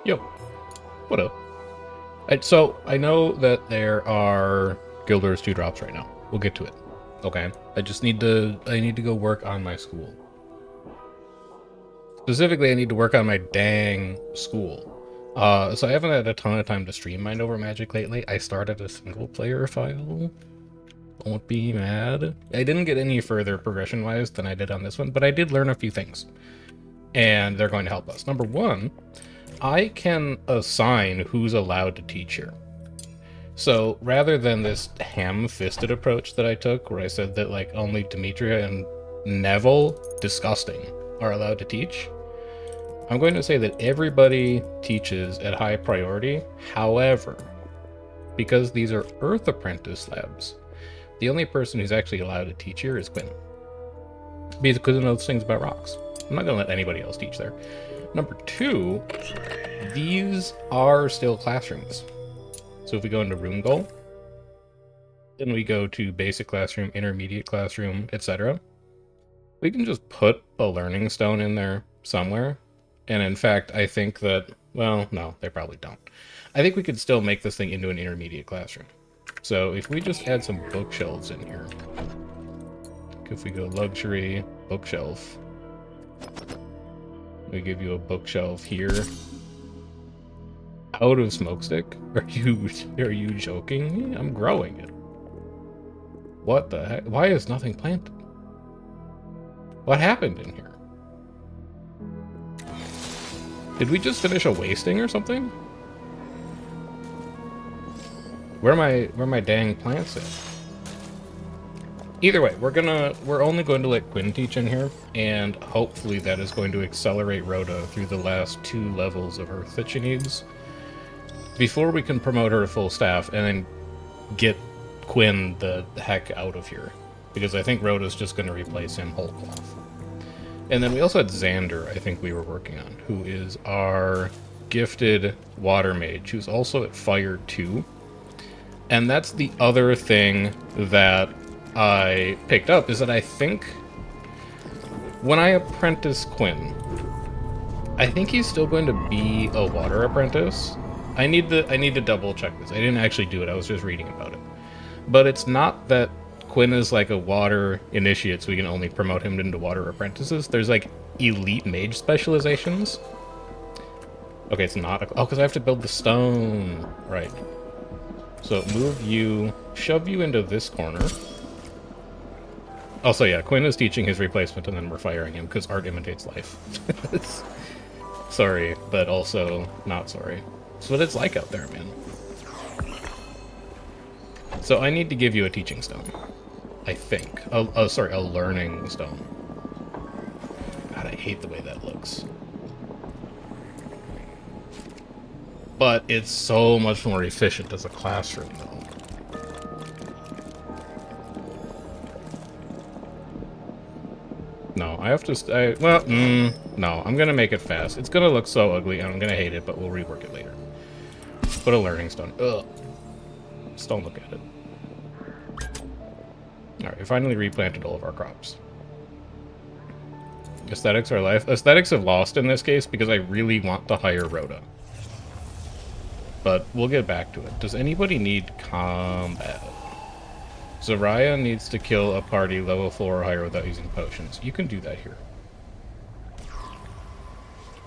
Yo, what up? So, I know that there are Guilders 2 drops right now. We'll get to it. Okay. I need to go work on my school. Specifically, I need to work on my dang school. So I haven't had a ton of time to stream Mind Over Magic lately. I started a single player file. Don't be mad. I didn't get any further progression-wise than I did on this one, but I did learn a few things. And they're going to help us. Number one, I can assign who's allowed to teach here. So rather than this ham-fisted approach that I took, where I said that like only Demetria and Neville, disgusting, are allowed to teach, I'm going to say that everybody teaches at high priority. However, because these are Earth Apprentice labs, the only person who's actually allowed to teach here is Quinn. Because he knows things about rocks. I'm not going to let anybody else teach there. Number two, these are still classrooms. So if we go into room goal, then we go to basic classroom, intermediate classroom, etc. We can just put a learning stone in there somewhere. And in fact, I think that, well, no, they probably don't. I think we could still make this thing into an intermediate classroom. So if we just add some bookshelves in here, if we go luxury, bookshelf, we give you a bookshelf here. Out of smokestick? Are you joking? I'm growing it. What the heck? Why is nothing planted? What happened in here? Did we just finish a wasting or something? Where are my dang plants at? Either way, we're only going to let Quinn teach in here, and hopefully that is going to accelerate Rhoda through the last 2 levels of Earth that she needs, before we can promote her to full staff and then get Quinn the heck out of here. Because I think Rhoda's just going to replace him whole cloth. And then we also had Xander, I think we were working on, who is our gifted water mage, who's also at Fire 2. And that's the other thing that I picked up, is that I think when I apprentice Quinn, I think he's still going to be a water apprentice. I need to double check this. I didn't actually do it. I was just reading about it. But it's not that Quinn is like a water initiate, so we can only promote him into water apprentices. There's like elite mage specializations. Okay, it's not. Oh, because I have to build the stone. Right. So move you, shove you into this corner. Also, yeah, Quinn is teaching his replacement, and then we're firing him because art imitates life. Sorry, but also not sorry. That's what it's like out there, man. So I need to give you a teaching stone. I think. Sorry, a learning stone. God, I hate the way that looks. But it's so much more efficient as a classroom, though. No, I have to... no, I'm gonna make it fast. It's gonna look so ugly, and I'm gonna hate it, but we'll rework it later. Put a learning stone. Ugh. Just don't look at it. Alright, we finally replanted all of our crops. Aesthetics are life. Aesthetics have lost in this case because I really want to hire Rhoda. But we'll get back to it. Does anybody need combat? Zaraya needs to kill a party level 4 or higher without using potions. You can do that here.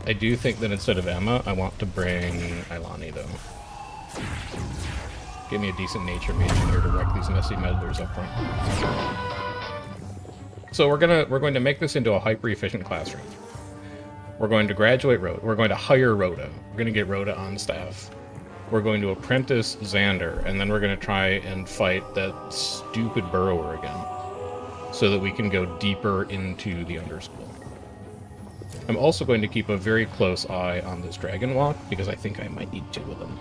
I do think that instead of Emma, I want to bring Ilani, though. Give me a decent nature mage in here to wreck these messy meddlers up front. So we're going to make this into a hyper-efficient classroom. We're going to graduate Rhoda. We're going to hire Rhoda. We're going to get Rhoda on staff. We're going to apprentice Xander, and then we're going to try and fight that stupid burrower again, so that we can go deeper into the underschool. I'm also going to keep a very close eye on this dragon walk, because I think I might need 2 of them.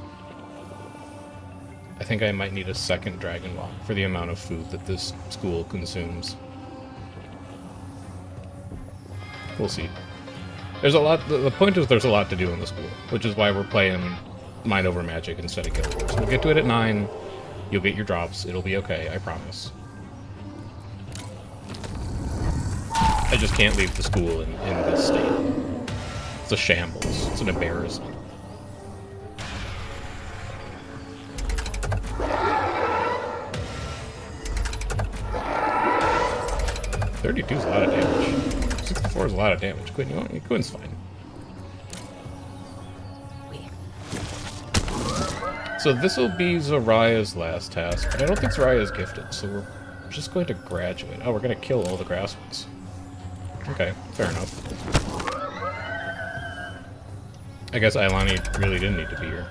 I think I might need a second dragon walk for the amount of food that this school consumes. We'll see. There's a lot... The point is there's a lot to do in the school, which is why we're playing Mind Over Magic instead of Guild Wars. We'll get to it at 9. You'll get your drops. It'll be okay, I promise. I just can't leave the school in this state. It's a shambles. It's an embarrassment. 32 is a lot of damage. 64 is a lot of damage. Quinn's fine. So this will be Zariah's last task, but I don't think Zariah is gifted, so we're just going to graduate. Oh, we're going to kill all the grass ones. Okay, fair enough. I guess Ailani really didn't need to be here.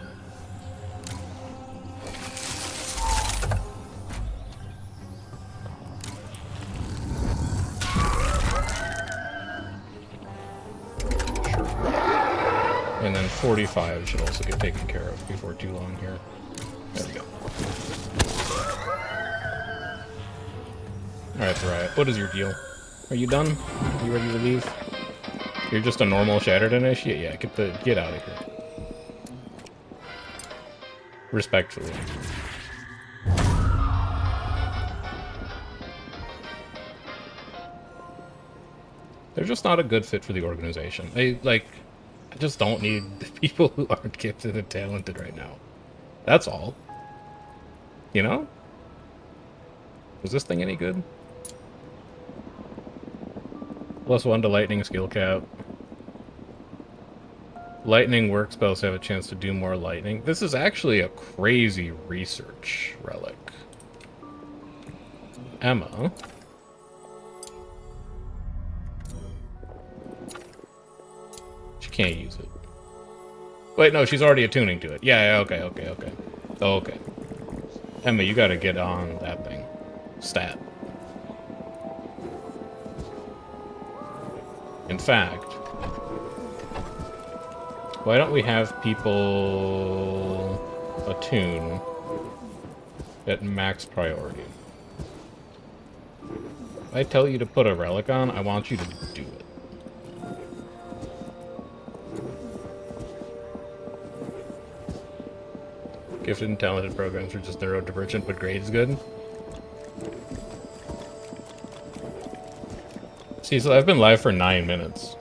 And then 45 should also get taken care of before too long here. There we go. Alright, Zariah, what is your deal? Are you done? Are you ready to leave? You're just a normal Shattered Initiate? Yeah, get out of here. Respectfully. They're just not a good fit for the organization. I just don't need people who aren't gifted and talented right now. That's all. You know? Was this thing any good? +1 to lightning skill cap. Lightning work spells have a chance to do more lightning. This is actually a crazy research relic. Emma. She can't use it. Wait, no, she's already attuning to it. Yeah, okay. Okay. Emma, you gotta get on that thing. Stat. In fact, why don't we have people attune at max priority? If I tell you to put a relic on, I want you to do it. Gifted and talented programs are just neurodivergent, but grade is good. See, so I've been live for 9 minutes.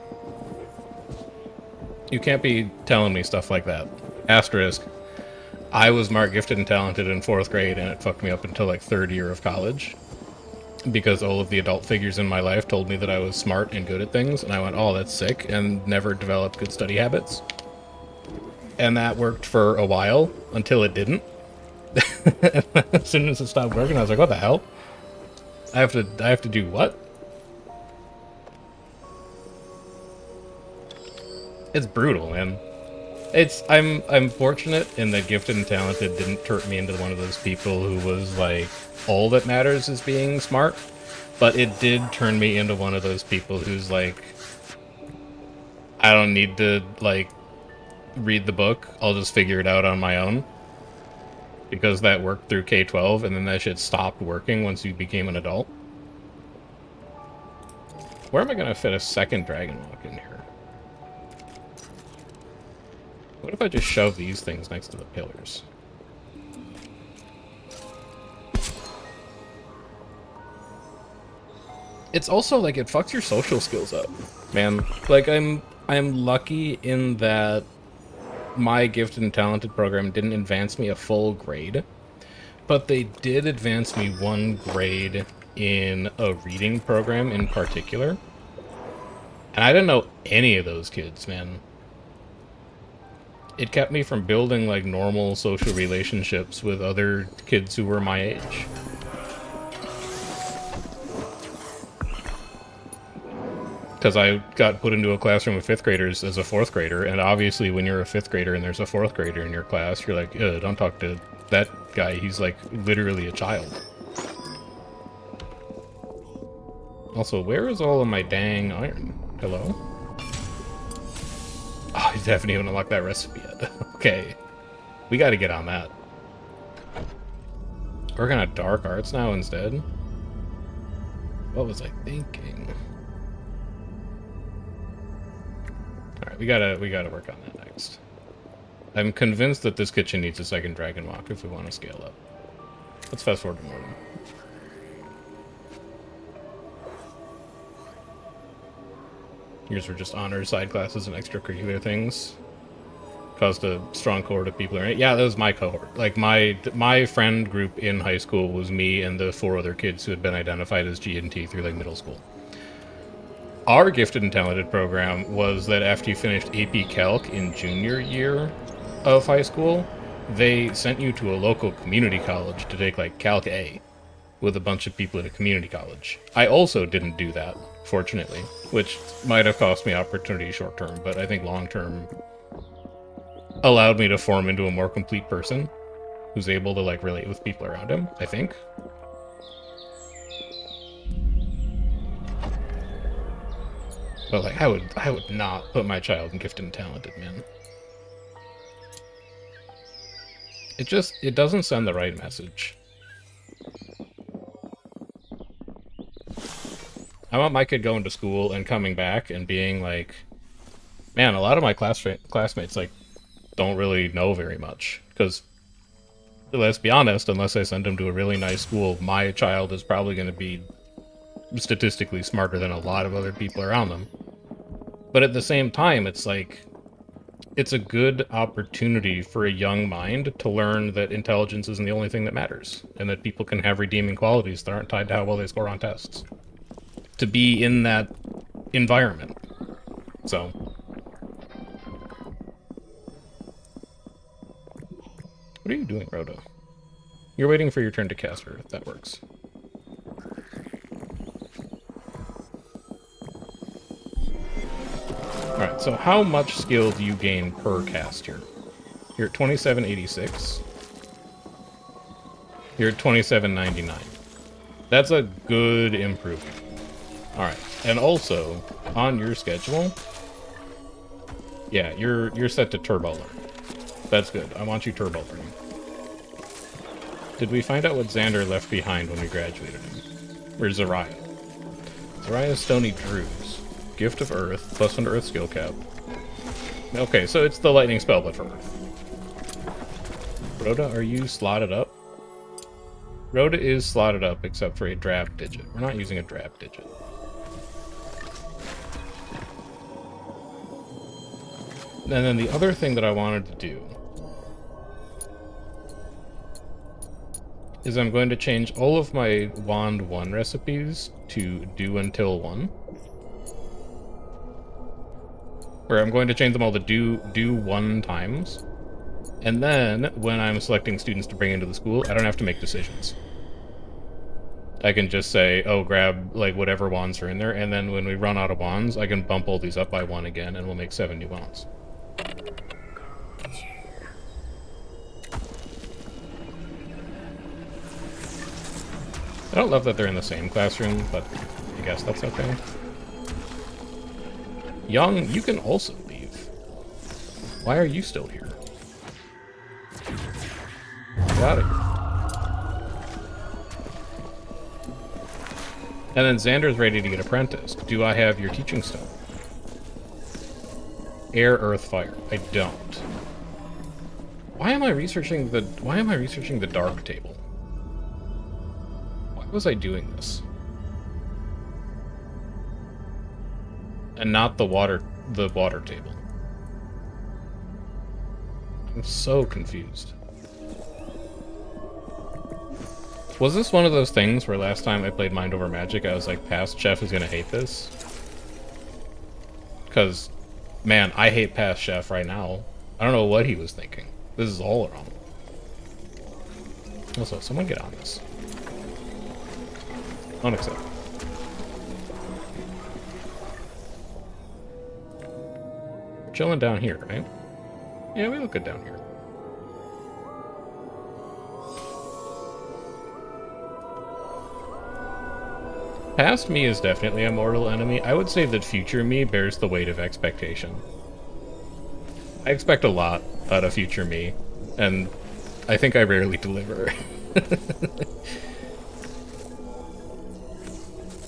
You can't be telling me stuff like that. Asterisk. I was marked gifted and talented in 4th grade, and it fucked me up until like 3rd year of college. Because all of the adult figures in my life told me that I was smart and good at things, and I went, oh, that's sick, and never developed good study habits. And that worked for a while, until it didn't. As soon as it stopped working, I was like, what the hell? I have to do what? It's brutal, man. I'm fortunate in that gifted and talented didn't turn me into one of those people who was like, all that matters is being smart. But it did turn me into one of those people who's like, I don't need to like read the book. I'll just figure it out on my own. Because that worked through K-12 and then that shit stopped working once you became an adult. Where am I gonna fit a second Dragon Walk in here? What if I just shove these things next to the pillars? It's also like it fucks your social skills up, man. Like I'm lucky in that my gifted and talented program didn't advance me a full grade, but they did advance me 1 grade in a reading program in particular. And I didn't know any of those kids, man. It kept me from building like normal social relationships with other kids who were my age. Because I got put into a classroom with 5th graders as a 4th grader, and obviously when you're a 5th grader and there's a 4th grader in your class, you're like, don't talk to that guy, he's like literally a child. Also, where is all of my dang iron? Hello? Oh, you haven't even unlocked that recipe yet. Okay. We gotta get on that. We're gonna dark arts now instead? What was I thinking? Alright, we gotta work on that next. I'm convinced that this kitchen needs a second Dragon Walk if we want to scale up. Let's fast forward to morning. Yours were just honors, side classes, and extracurricular things. Caused a strong cohort of people. Yeah, that was my cohort. Like, my friend group in high school was me and the 4 other kids who had been identified as G&T through, like, middle school. Our gifted and talented program was that after you finished AP Calc in junior year of high school, they sent you to a local community college to take like Calc A with a bunch of people at a community college. I also didn't do that, fortunately, which might have cost me opportunity short term, but I think long term allowed me to form into a more complete person who's able to like relate with people around him, I think. But like I would not put my child in gifted and talented, man. It doesn't send the right message. I want my kid going to school and coming back and being like, man, a lot of my classmates like don't really know very much, because let's be honest, unless I send him to a really nice school, my child is probably going to be statistically smarter than a lot of other people around them. But at the same time, it's like, it's a good opportunity for a young mind to learn that intelligence isn't the only thing that matters, and that people can have redeeming qualities that aren't tied to how well they score on tests. To be in that environment. So. What are you doing, Rhoda? You're waiting for your turn to cast her. That works. Alright, so how much skill do you gain per cast here? You're at 2786. You're at 2799. That's a good improvement. Alright, and also, on your schedule, yeah, you're set to turbo learn. That's good. I want you turbo learning. Did we find out what Xander left behind when we graduated him? Or Zariah? Zariah's Stony Druze. Gift of Earth, plus 1 Earth skill cap. Okay, so it's the lightning spell, but for Earth. Rhoda, are you slotted up? Rhoda is slotted up, except for a draft digit. We're not using a draft digit. And then the other thing that I wanted to do is I'm going to change all of my Wand 1 recipes to do until 1. Or I'm going to change them all to do 1 times. And then, when I'm selecting students to bring into the school, I don't have to make decisions. I can just say, oh, grab, like, whatever wands are in there, and then when we run out of wands, I can bump all these up by 1 again, and we'll make 7 new wands. I don't love that they're in the same classroom, but I guess that's okay. Young, you can also leave. Why are you still here? Get out of here. And then Xander's ready to get apprenticed. Do I have your teaching stone? Air, earth, fire. I don't. Why am I researching the dark table? Why was I doing this? And not the water table. I'm so confused. Was this one of those things where last time I played Mind Over Magic, I was like, past Chef is gonna hate this? Because, man, I hate past Chef right now. I don't know what he was thinking. This is all wrong. Also, someone get on this. Unacceptable. We're chilling down here, right? Yeah, we look good down here. Past me is definitely a mortal enemy. I would say that future me bears the weight of expectation. I expect a lot out of future me, and I think I rarely deliver.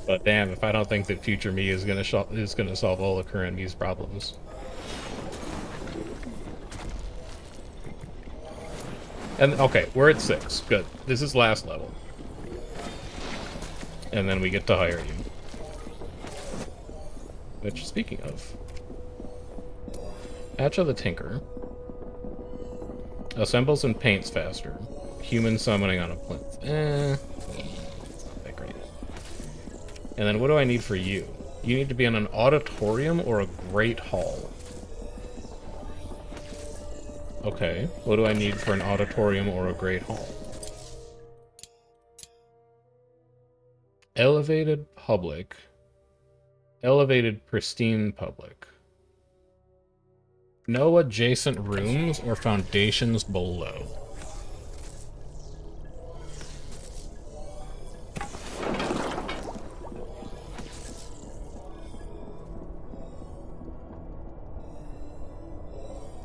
But damn, if I don't think that future me is gonna solve all the current me's problems. And okay, we're at 6. Good. This is last level. And then we get to hire you. Which, speaking of, Hatch of the Tinker assembles and paints faster. Human summoning on a plinth. It's not that great. And then what do I need for you? You need to be in an auditorium or a great hall. Okay, what do I need for an auditorium or a great hall? Elevated public. Elevated pristine public. No adjacent rooms or foundations below.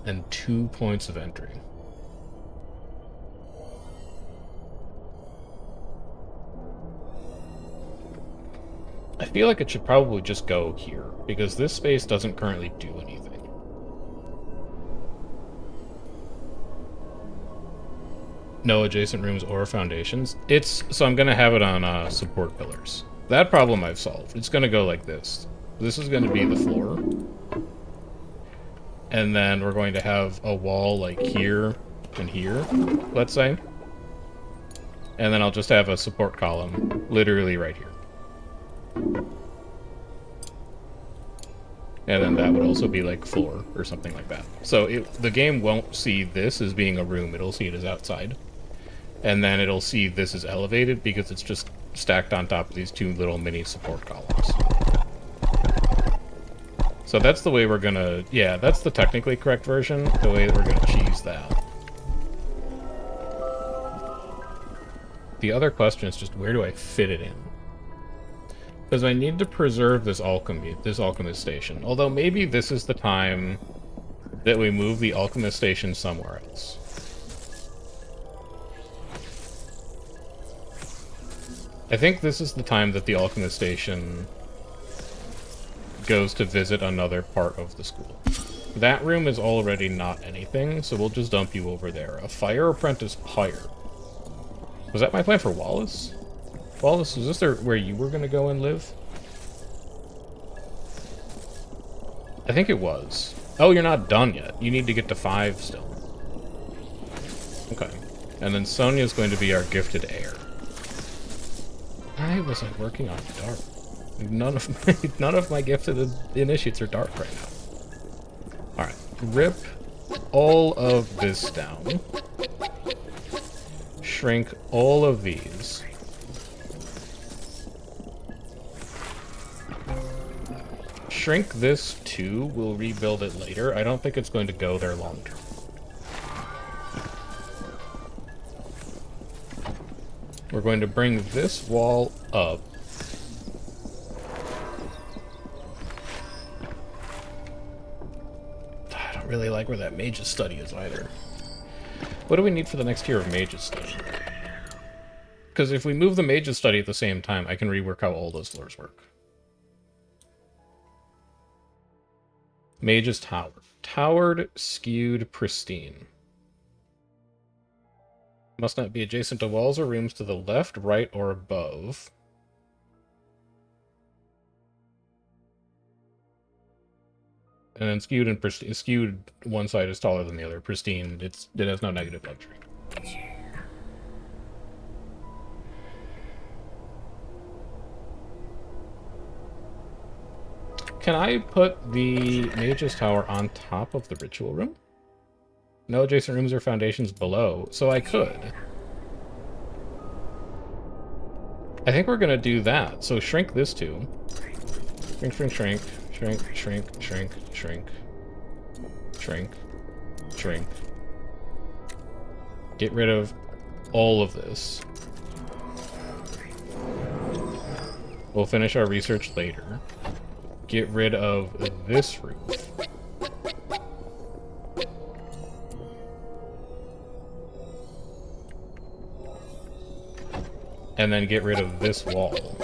And 2 points of entry. I feel like it should probably just go here, because this space doesn't currently do anything. No adjacent rooms or foundations. So I'm gonna have it on support pillars. That problem I've solved. It's gonna go like this. This is gonna be the floor. And then we're going to have a wall like here and here, let's say. And then I'll just have a support column literally right here. And then that would also be like floor or something like that. So the game won't see this as being a room, it'll see it as outside. And then it'll see this as elevated because it's just stacked on top of these two little mini support columns. So that's the way we're gonna... Yeah, that's the technically correct version, the way that we're gonna cheese that. The other question is just, where do I fit it in? Because I need to preserve this alchemist station. Although maybe this is the time that we move the alchemist station somewhere else. I think this is the time that the alchemist station goes to visit another part of the school. That room is already not anything, so we'll just dump you over there. A fire apprentice pyre. Was that my plan for Wallace? Wallace, was this where you were going to go and live? I think it was. Oh, you're not done yet. You need to get to 5 still. Okay. And then Sonia's going to be our gifted heir. Why was I working on dark? None of my gifted initiates are dark right now. Alright. Rip all of this down. Shrink all of these. Shrink this too. We'll rebuild it later. I don't think it's going to go there long term. We're going to bring this wall up. I don't really like where that mage's study is either. What do we need for the next tier of mage's study? Because if we move the mage's study at the same time, I can rework how all those floors work. Mage's tower. Towered, skewed, pristine. Must not be adjacent to walls or rooms to the left, right, or above. And then skewed and pristine. Skewed, one side is taller than the other. Pristine, it has no negative luxury. Can I put the Mage's Tower on top of the Ritual Room? No adjacent rooms or foundations below, so I could. I think we're gonna do that, so shrink this too. Shrink, shrink, shrink, shrink, shrink, shrink, shrink, shrink, shrink. Get rid of all of this. We'll finish our research later. Get rid of this roof. And then get rid of this wall.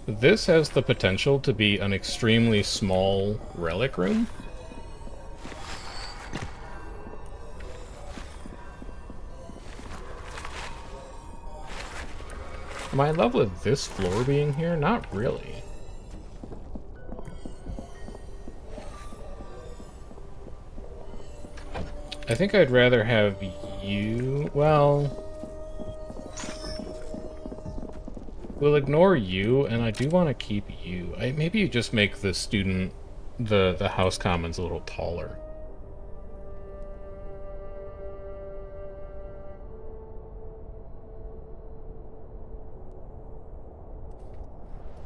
This has the potential to be an extremely small relic room. Am I in love with this floor being here? Not really. I think I'd rather have you... Well... We'll ignore you, and I do want to keep you. Maybe you just make the student, the house commons a little taller.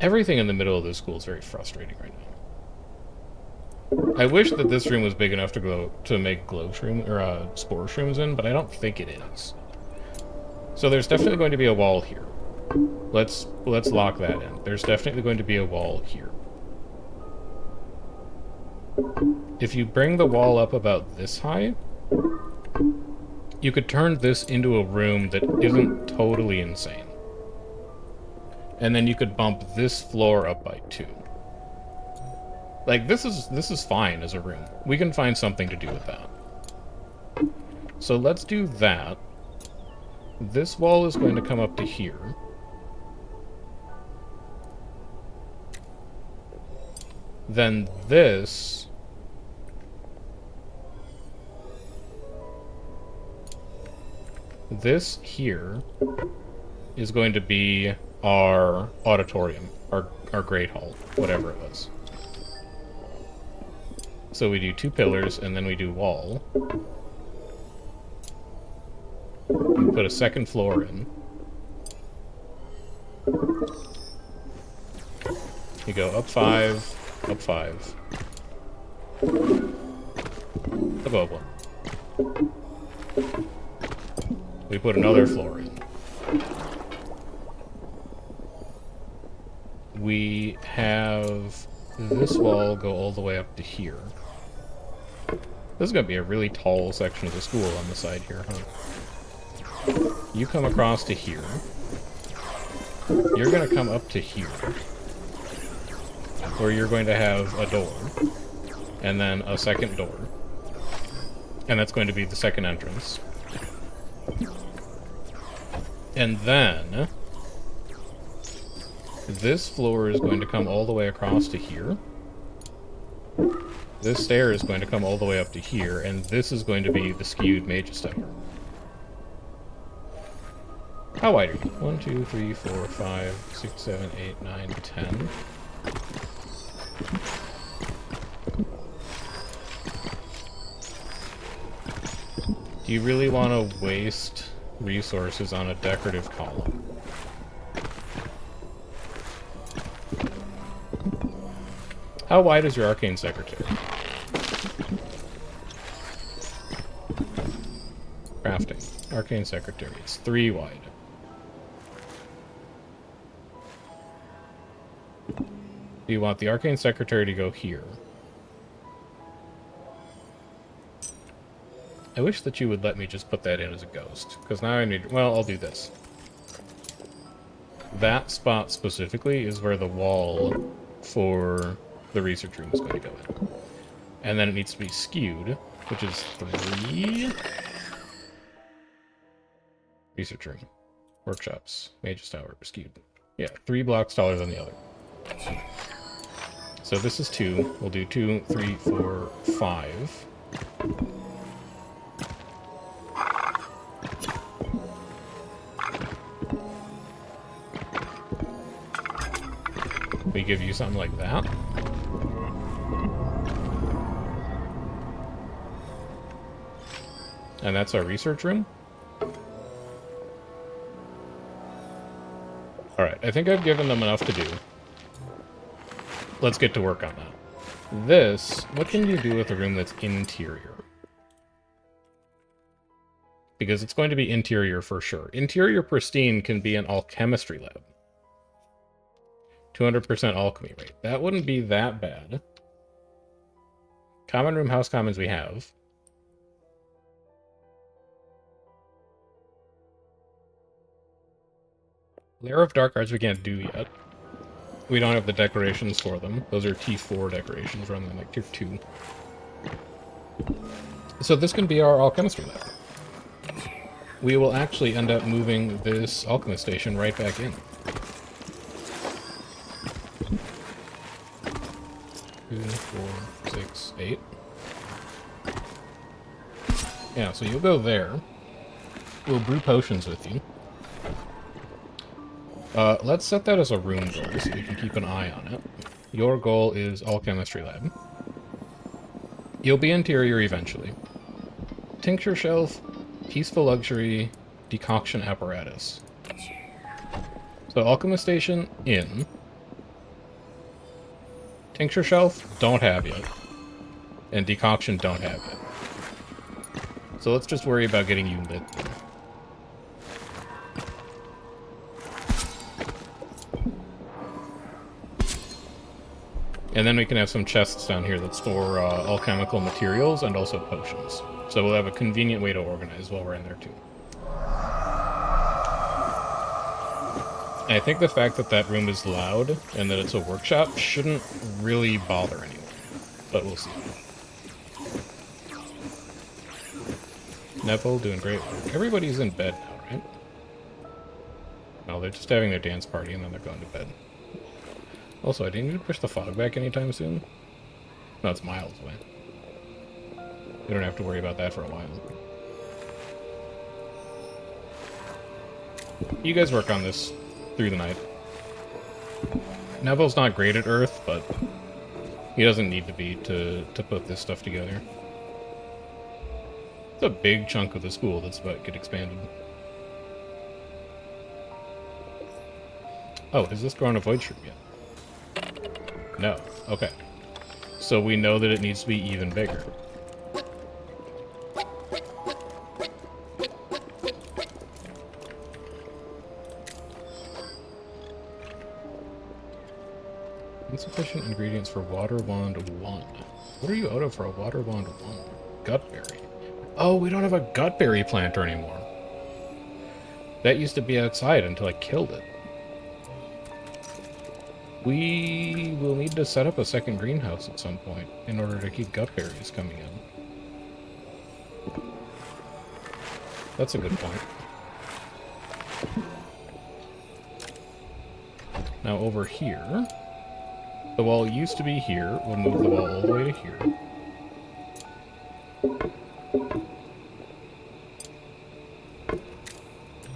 Everything in the middle of this school is very frustrating right now. I wish that this room was big enough to make glow shroom or spore shrooms in, but I don't think it is. So there's definitely going to be a wall here. Let's lock that in. There's definitely going to be a wall here. If you bring the wall up about this high, you could turn this into a room that isn't totally insane. And then you could bump this floor up by 2. Like, this is fine as a room. We can find something to do with that. So let's do that. This wall is going to come up to here. Then this here is going to be our auditorium, our great hall, whatever it was. So we do 2 pillars, and then we do wall. We put a second floor in. You go up 5, up 5. Above 1. We put another floor in. We have this wall go all the way up to here. This is going to be a really tall section of the school on the side here, huh? You come across to here. You're going to come up to here. Where you're going to have a door. And then a second door. And that's going to be the second entrance. And then this floor is going to come all the way across to here. This stair is going to come all the way up to here, and this is going to be the skewed Mage's Tower. How wide are you? 1, 2, 3, 4, 5, 6, 7, 8, 9, 10. Do you really want to waste resources on a decorative column? How wide is your Arcane Secretary? Crafting. Arcane Secretary. It's 3 wide. Do you want the Arcane Secretary to go here? I wish that you would let me just put that in as a ghost, because now I need... Well, I'll do this. That spot specifically is where the wall for the research room is going to go in. And then it needs to be skewed, which is 3... Research room. Workshops. Mage's Tower. Skewed. Yeah, 3 blocks taller than the other. So this is 2. We'll do 2, 3, 4, 5. We give you something like that. And that's our research room. Alright, I think I've given them enough to do. Let's get to work on that. This, what can you do with a room that's interior? Because it's going to be interior for sure. Interior pristine can be an alchemistry lab. 200% alchemy rate. That wouldn't be that bad. Common room, house commons we have. Lair of Dark Arts we can't do yet. We don't have the decorations for them. Those are T4 decorations rather than like Tier 2. So this can be our alchemistry lab. We will actually end up moving this alchemist station right back in. 2, 4, 6, 8. Yeah, so you'll go there. We'll brew potions with you. Let's set that as a room goal so we can keep an eye on it. Your goal is all chemistry lab. You'll be interior eventually. Tincture shelf, peaceful luxury, decoction apparatus. So alchemist station, in. Tincture shelf, don't have yet. And decoction, don't have yet. So let's just worry about getting you lit. And then we can have some chests down here that store alchemical materials and also potions. So we'll have a convenient way to organize while we're in there too. And I think the fact that that room is loud and that it's a workshop shouldn't really bother anyone. But we'll see. Neville doing great work. Everybody's in bed now, right? No, they're just having their dance party and then they're going to bed. Also, I didn't need to push the fog back anytime soon. No, it's miles away. We don't have to worry about that for a while. You guys work on this through the night. Neville's not great at Earth, but he doesn't need to be to put this stuff together. It's a big chunk of the school that's about to get expanded. Oh, has this grown a void shroom yet? No. Okay. So we know that it needs to be even bigger. Insufficient ingredients for water wand 1. What are you out of for a water wand 1? Gutberry. Oh, we don't have a gutberry planter anymore. That used to be outside until I killed it. We will need to set up a second greenhouse at some point in order to keep gutberries coming in. That's a good point. Now over here, the wall used to be here. We'll move the wall all the way to here.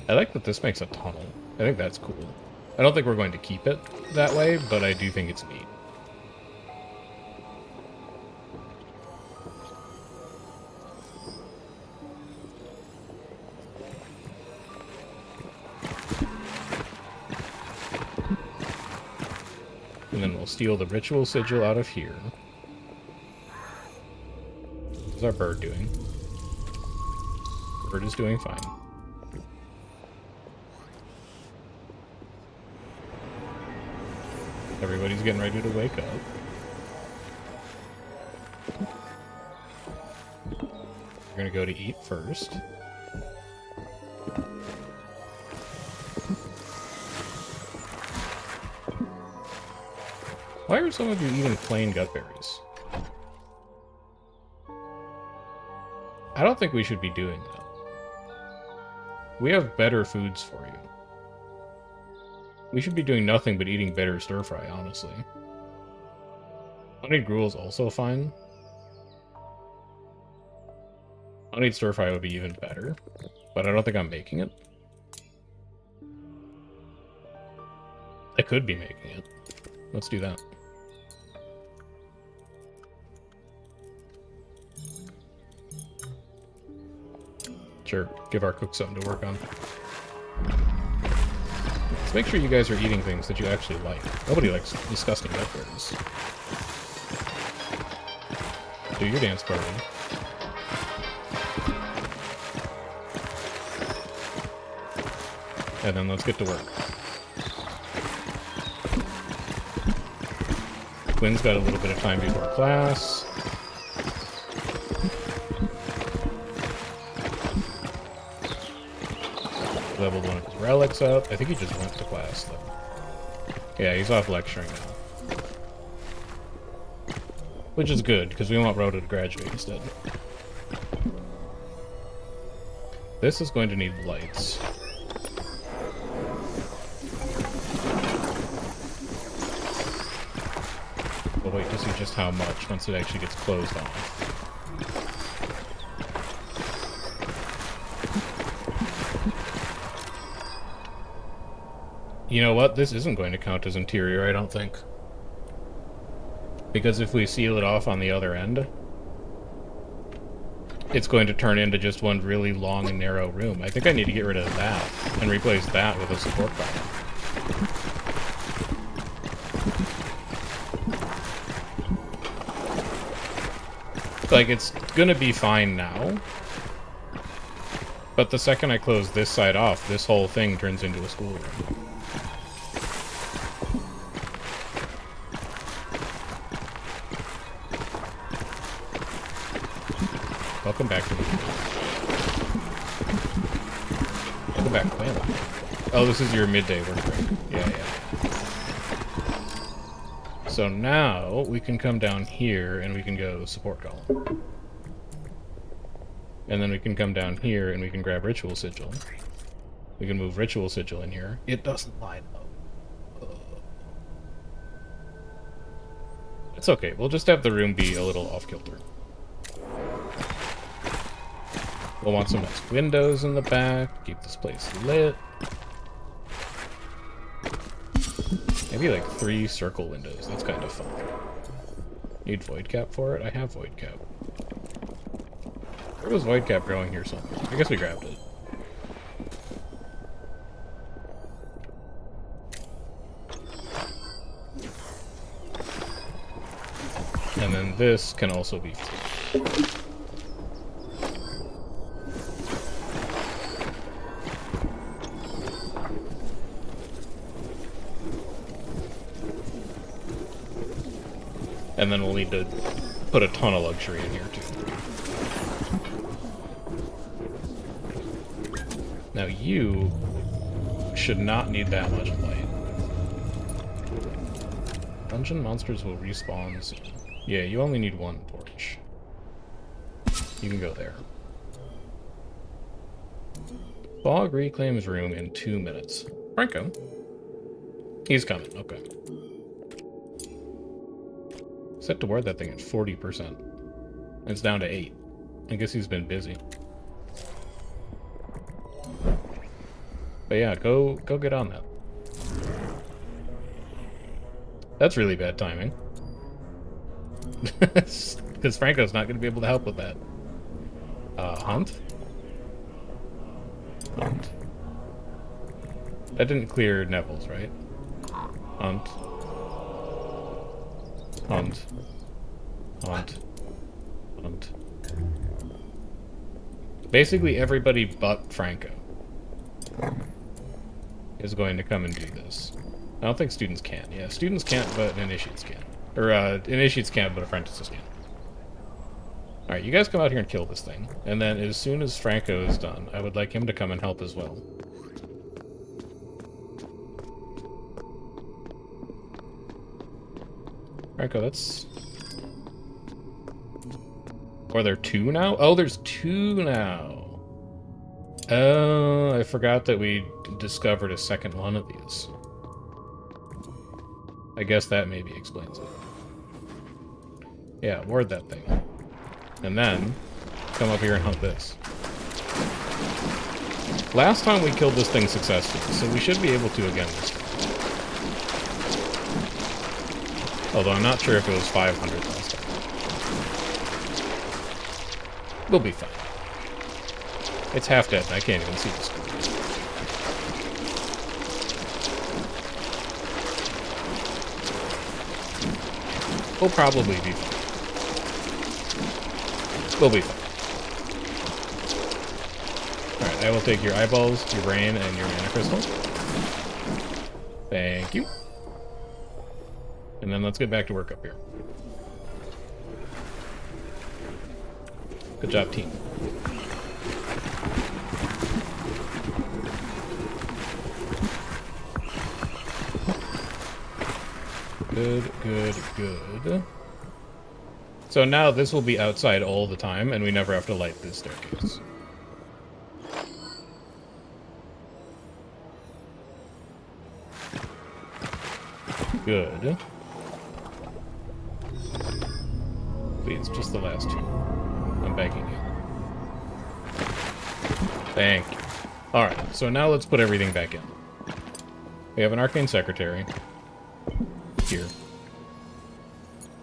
I like that this makes a tunnel. I think that's cool. I don't think we're going to keep it that way, but I do think it's neat. And then we'll steal the ritual sigil out of here. How's our bird doing? Bird is doing fine. Everybody's getting ready to wake up. We're gonna go to eat first. Why are some of you eating plain gutberries? I don't think we should be doing that. We have better foods for you. We should be doing nothing but eating better stir-fry, honestly. Honeyed gruel's also fine. Honeyed stir-fry would be even better, but I don't think I'm making it. I could be making it. Let's do that. Sure, give our cook something to work on. Let's make sure you guys are eating things that you actually like. Nobody likes disgusting gutberries. Do your dance party. And then let's get to work. Quinn's got a little bit of time before class. Leveled one of his relics up. I think he just went to class, though. Yeah, he's off lecturing now. Which is good, because we want Rhoda to graduate instead. This is going to need lights. We'll wait to see just how much once it actually gets closed off. You know what? This isn't going to count as interior, I don't think. Because if we seal it off on the other end, it's going to turn into just one really long and narrow room. I think I need to get rid of that and replace that with a support column. Like, it's gonna be fine now. But the second I close this side off, this whole thing turns into a schoolroom. Welcome back to the... Welcome back, Quail. Oh, this is your midday work break. Yeah. So now we can come down here and we can go support column. And then we can come down here and we can grab ritual sigil. We can move ritual sigil in here. It doesn't line up. It's okay. We'll just have the room be a little off-kilter. We'll want some nice windows in the back. Keep this place lit. Maybe like 3 circle windows. That's kind of fun. Need void cap for it? I have void cap. Where was void cap growing here somewhere? I guess we grabbed it. And then this can also be free. And then we'll need to put a ton of luxury in here, too. Now you should not need that much light. Dungeon monsters will respawn soon. Yeah, you only need 1 torch. You can go there. Fog reclaims room in 2 minutes. Franco? He's coming, okay. Set to ward that thing at 40%. It's down to 8. I guess he's been busy. But yeah, go get on that. That's really bad timing. Because Franco's not going to be able to help with that. Hunt? Hunt. That didn't clear Neville's, right? Hunt. Hunt. Hunt. Hunt. Basically everybody but Franco is going to come and do this. I don't think students can. Yeah, students can't, but initiates can. Or, initiates can't, but apprentices can. Alright, you guys come out here and kill this thing. And then as soon as Franco is done, I would like him to come and help as well. Franco, that's... Or are there 2 now? Oh, there's 2 now. Oh, I forgot that we discovered a second one of these. I guess that maybe explains it. Yeah, ward that thing. And then, come up here and hunt this. Last time we killed this thing successfully, so we should be able to again this time. Although I'm not sure if it was 500 last time. We'll be fine. It's half dead and I can't even see the screen. We'll probably be fine. We'll be fine. Alright, I will take your eyeballs, your brain, and your mana crystal. Thank you. And then let's get back to work up here. Good job, team. Good, good, good. So now this will be outside all the time, and we never have to light this staircase. Good. Please, just the last 2. I'm begging you. Thank you. Alright, so now let's put everything back in. We have an arcane secretary. Here.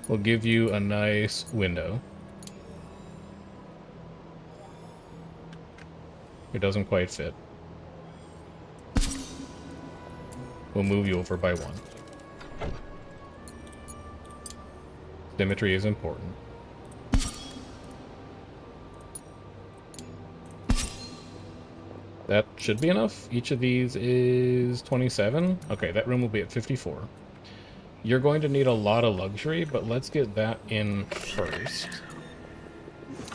We'll give you a nice window. It doesn't quite fit. We'll move you over by one. Symmetry is important. That should be enough. Each of these is 27. Okay, that room will be at 54. You're going to need a lot of luxury, but let's get that in first.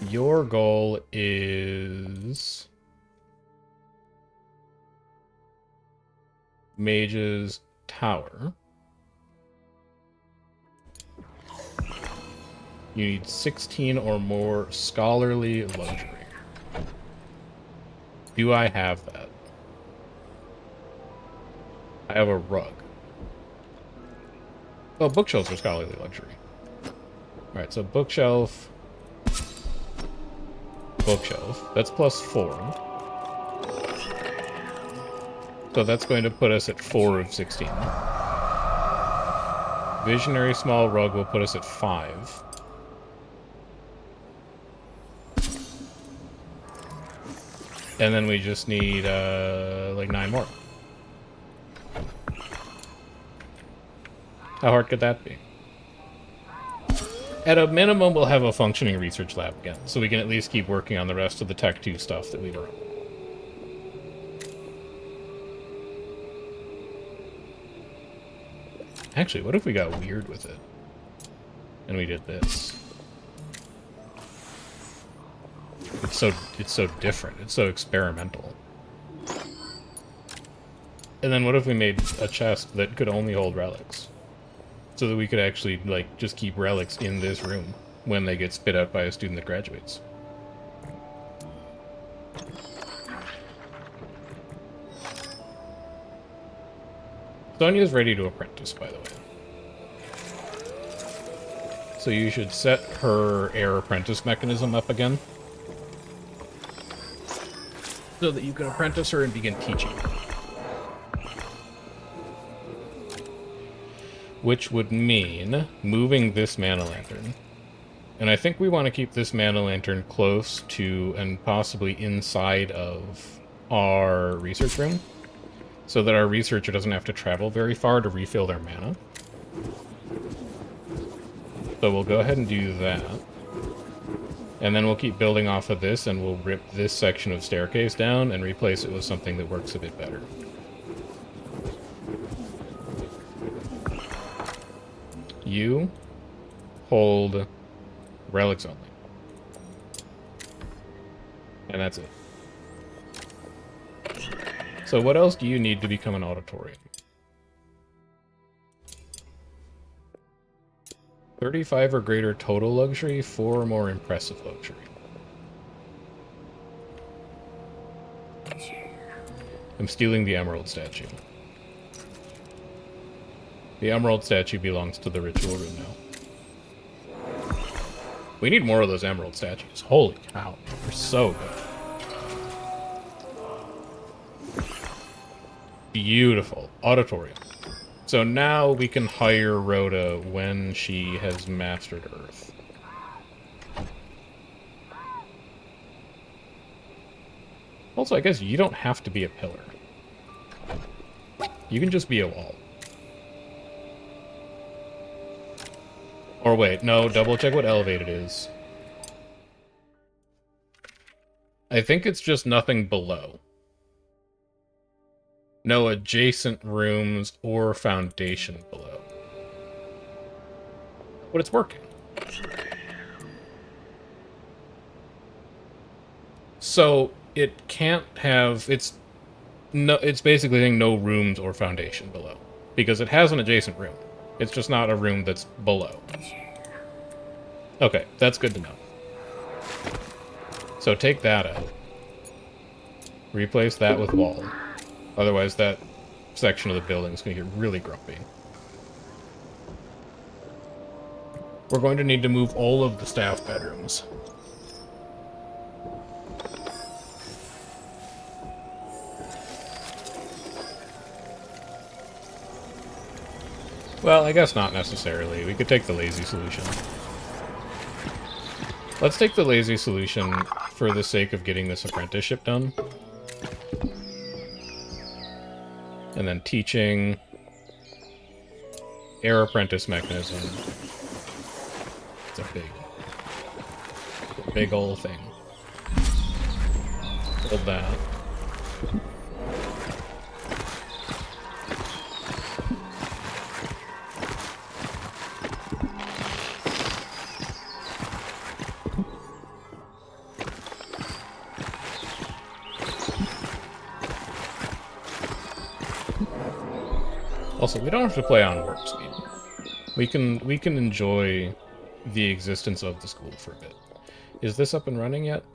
Your goal is Mage's Tower. You need 16 or more scholarly luxury. Do I have that? I have a rug. Oh, bookshelves are scholarly luxury. Alright, so bookshelf. Bookshelf. That's +4. So that's going to put us at 4 of 16. Visionary small rug will put us at 5. And then we just need, like 9 more. How hard could that be? At a minimum, we'll have a functioning research lab again, so we can at least keep working on the rest of the Tech 2 stuff that we were on. Actually, what if we got weird with it? And we did this. It's so different. It's so experimental. And then what if we made a chest that could only hold relics? So that we could actually, like, just keep relics in this room when they get spit out by a student that graduates. Sonia's ready to apprentice, by the way. So you should set her air apprentice mechanism up again. So that you can apprentice her and begin teaching. Which would mean moving this mana lantern. And I think we want to keep this mana lantern close to and possibly inside of our research room, so that our researcher doesn't have to travel very far to refill their mana. So we'll go ahead and do that. And then we'll keep building off of this, and we'll rip this section of staircase down and replace it with something that works a bit better. You hold relics only. And that's it. So what else do you need to become an auditorium? 35 or greater total luxury, 4 or more impressive luxury. I'm stealing the emerald statue. The emerald statue belongs to the ritual room now. We need more of those emerald statues. Holy cow, they're so good. Beautiful. Auditorium. So now we can hire Rhoda when she has mastered Earth. Also, I guess you don't have to be a pillar. You can just be a wall. Or wait, no, double check what elevated is. I think it's just nothing below. No adjacent rooms or foundation below. But it's working. So it can't have, it's basically saying no rooms or foundation below, because it has an adjacent room. It's just not a room that's below. Okay, that's good to know. So take that out. Replace that with wall. Otherwise that section of the building is going to get really grumpy. We're going to need to move all of the staff bedrooms. Well, I guess not necessarily. We could take the lazy solution. Let's take the lazy solution for the sake of getting this apprenticeship done. And then teaching air apprentice mechanism. It's a big old thing. Hold that. Also, we don't have to play on warp speed. We can enjoy the existence of the school for a bit. Is this up and running yet?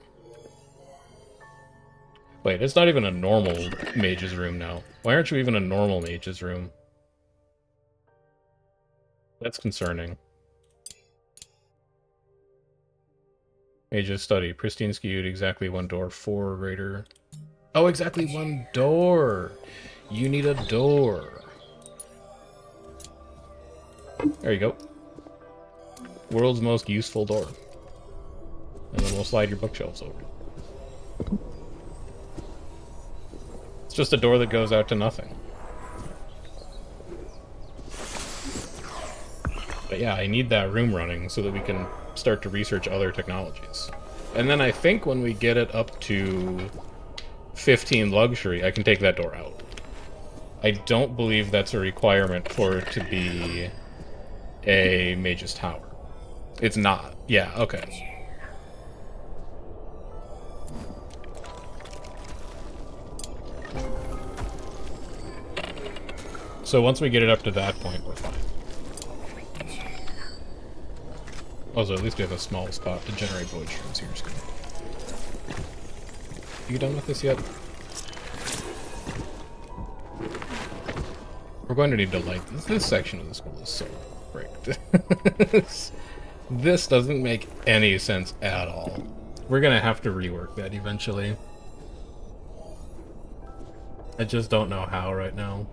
Wait, it's not even a normal mage's room now. Why aren't you even a normal mage's room? That's concerning. Mage's study. Pristine skewed, exactly one door, 4 greater. Oh, exactly one door! You need a door. There you go. World's most useful door. And then we'll slide your bookshelves over. It's just a door that goes out to nothing. But yeah, I need that room running so that we can start to research other technologies. And then I think when we get it up to 15 luxury, I can take that door out. I don't believe that's a requirement for it to be a mage's tower. It's not. Yeah, okay. So once we get it up to that point, we're fine. Also, at least we have a small spot to generate void shrooms here. You done with this yet? We're going to need to light this. This section of the school is so bricked. This doesn't make any sense at all. We're gonna have to rework that eventually. I just don't know how right now.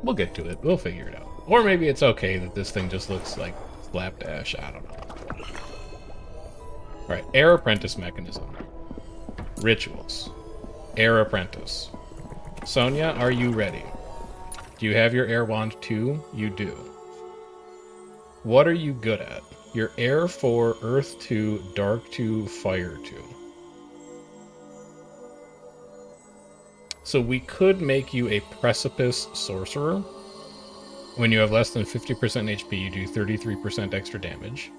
We'll get to it. We'll figure it out. Or maybe it's okay that this thing just looks like slapdash. I don't know. Alright, air apprentice mechanism. Rituals. Air apprentice. Sonia, are you ready? Do you have your air wand too? You do. What are you good at? Your air 4, earth 2, dark 2, fire 2. So we could make you a precipice sorcerer. When you have less than 50% HP, you do 33% extra damage.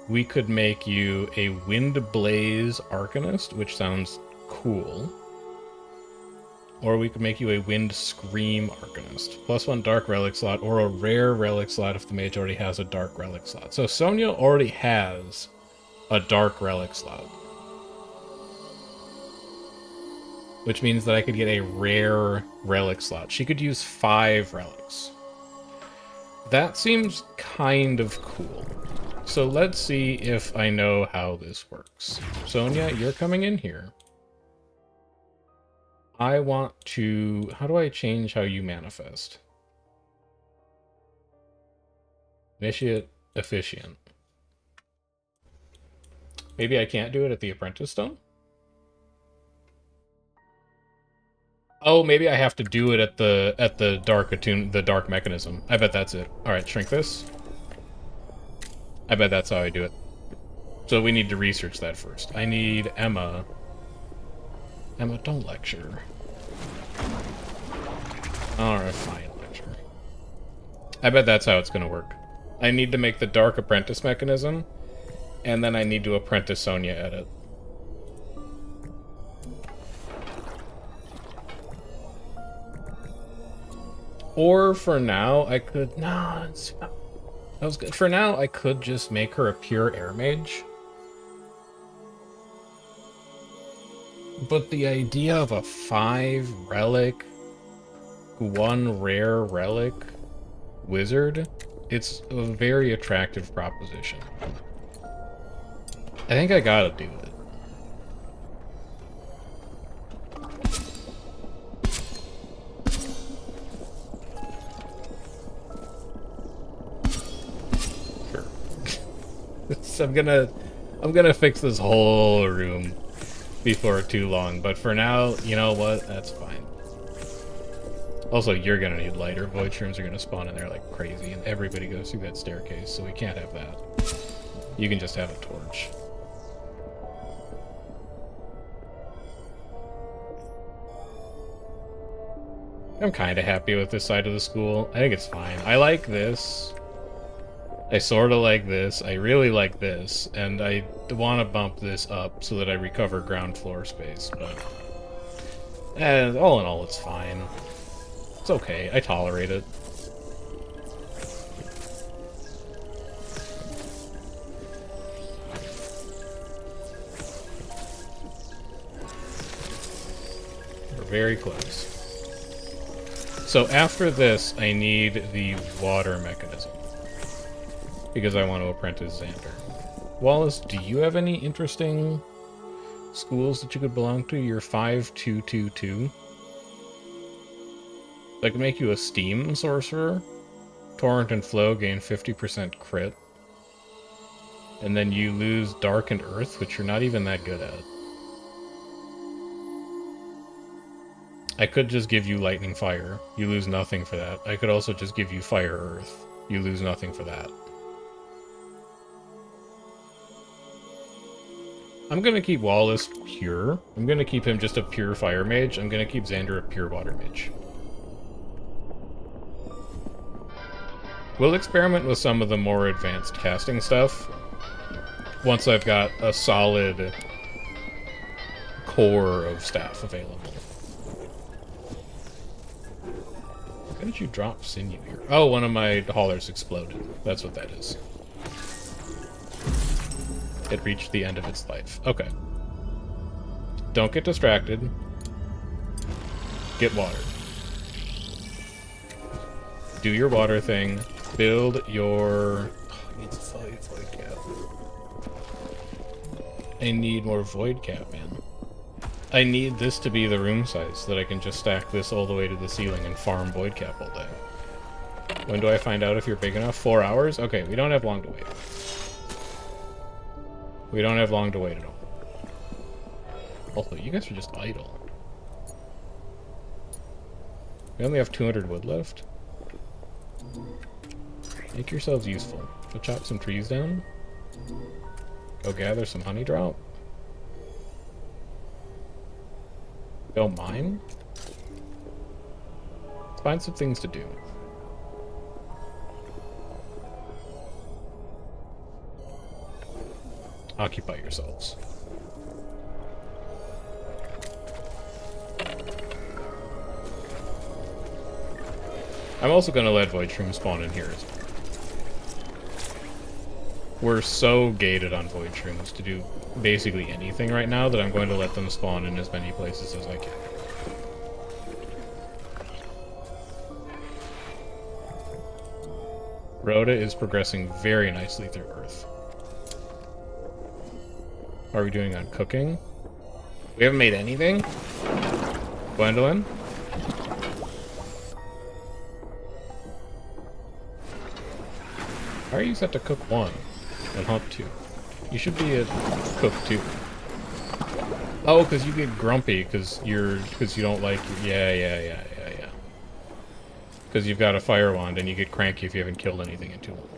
We could make you a wind blaze arcanist, which sounds cool. Or we could make you a Wind Scream Arcanist. +1 Dark Relic slot, or a rare Relic slot if the mage already has a Dark Relic slot. So Sonia already has a Dark Relic slot. Which means that I could get a rare Relic slot. She could use 5 relics. That seems kind of cool. So let's see if I know how this works. Sonia, you're coming in here. I want to... How do I change how you manifest? Initiate efficient. Maybe I can't do it at the Apprentice Stone? Oh, maybe I have to do it at the dark attune, the dark mechanism. I bet that's it. All right, shrink this. I bet that's how I do it. So we need to research that first. I need Emma. Emma, don't lecture. Alright, fine, lecture. I bet that's how it's gonna work. I need to make the Dark Apprentice mechanism, and then I need to apprentice Sonia at it. Or for now, I could... No, it's... That was good. For now, I could just make her a pure air mage. But the idea of a 5 relic, 1 rare relic wizard, it's a very attractive proposition. I think I gotta do it. So I'm gonna fix this whole room before too long, but for now, you know what? That's fine. Also, you're gonna need lighter. Void shrooms are gonna spawn in there like crazy, and everybody goes through that staircase, so we can't have that. You can just have a torch. I'm kind of happy with this side of the school. I think it's fine. I like this. I sort of like this. I really like this. And I want to bump this up so that I recover ground floor space. But all in all, it's fine. It's okay. I tolerate it. We're very close. So after this, I need the water mechanism. Because I want to apprentice Xander. Wallace, do you have any interesting schools that you could belong to? You're 5222. I could make you a steam sorcerer. Torrent and flow gain 50% crit. And then you lose dark and earth, which you're not even that good at. I could just give you lightning fire. You lose nothing for that. I could also just give you fire earth. You lose nothing for that. I'm gonna keep Wallace pure. I'm gonna keep him just a pure fire mage. I'm gonna keep Xander a pure water mage. We'll experiment with some of the more advanced casting stuff once I've got a solid core of staff available. How did you drop sinew here? Oh, one of my haulers exploded. That's what that is. It reached the end of its life. Okay. Don't get distracted. Get water. Do your water thing. Build your... I need some void cap. I need more void cap, man. I need this to be the room size so that I can just stack this all the way to the ceiling and farm void cap all day. When do I find out if you're big enough? 4 hours? Okay, we don't have long to wait. We don't have long to wait at all. Also, you guys are just idle. We only have 200 wood left. Make yourselves useful. Go chop some trees down. Go gather some honey drop. Go mine. Let's find some things to do. Occupy yourselves. I'm also going to let Void Shroom spawn in here as well. We're so gated on Void Shrooms to do basically anything right now that I'm going to let them spawn in as many places as I can. Rhoda is progressing very nicely through Earth. How are we doing on cooking? We haven't made anything? Gwendolyn? How are you set to cook 1 and hump 2? You should be at cook 2. Oh, because you get grumpy because you don't like... Yeah. Because you've got a fire wand and you get cranky if you haven't killed anything in too long.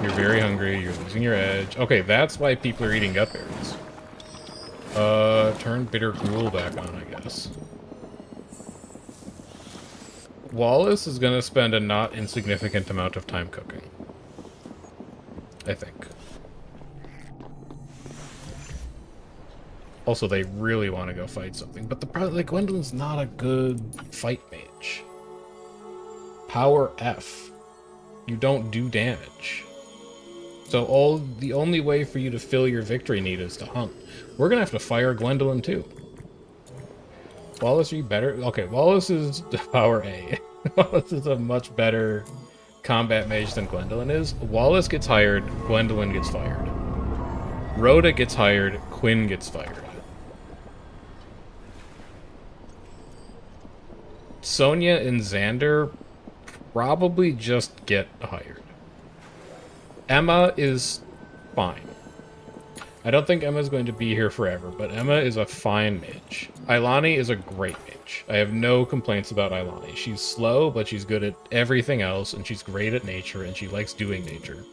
You're very hungry, you're losing your edge. Okay, that's why people are eating gut berries. Turn bitter gruel back on, I guess. Wallace is gonna spend a not insignificant amount of time cooking. I think. Also, they really want to go fight something, but the problem, like, Gwendolyn's not a good fight mage. Power F. You don't do damage. So the only way for you to fill your victory need is to hunt. We're gonna have to fire Gwendolyn too. Wallace, are you better? Okay, Wallace is power A. Wallace is a much better combat mage than Gwendolyn is. Wallace gets hired, Gwendolyn gets fired. Rhoda gets hired, Quinn gets fired. Sonya and Xander probably just get hired. Emma is fine. I don't think Emma's going to be here forever, but Emma is a fine mage. Ailani is a great mage. I have no complaints about Ailani. She's slow, but she's good at everything else, and she's great at nature, and she likes doing nature.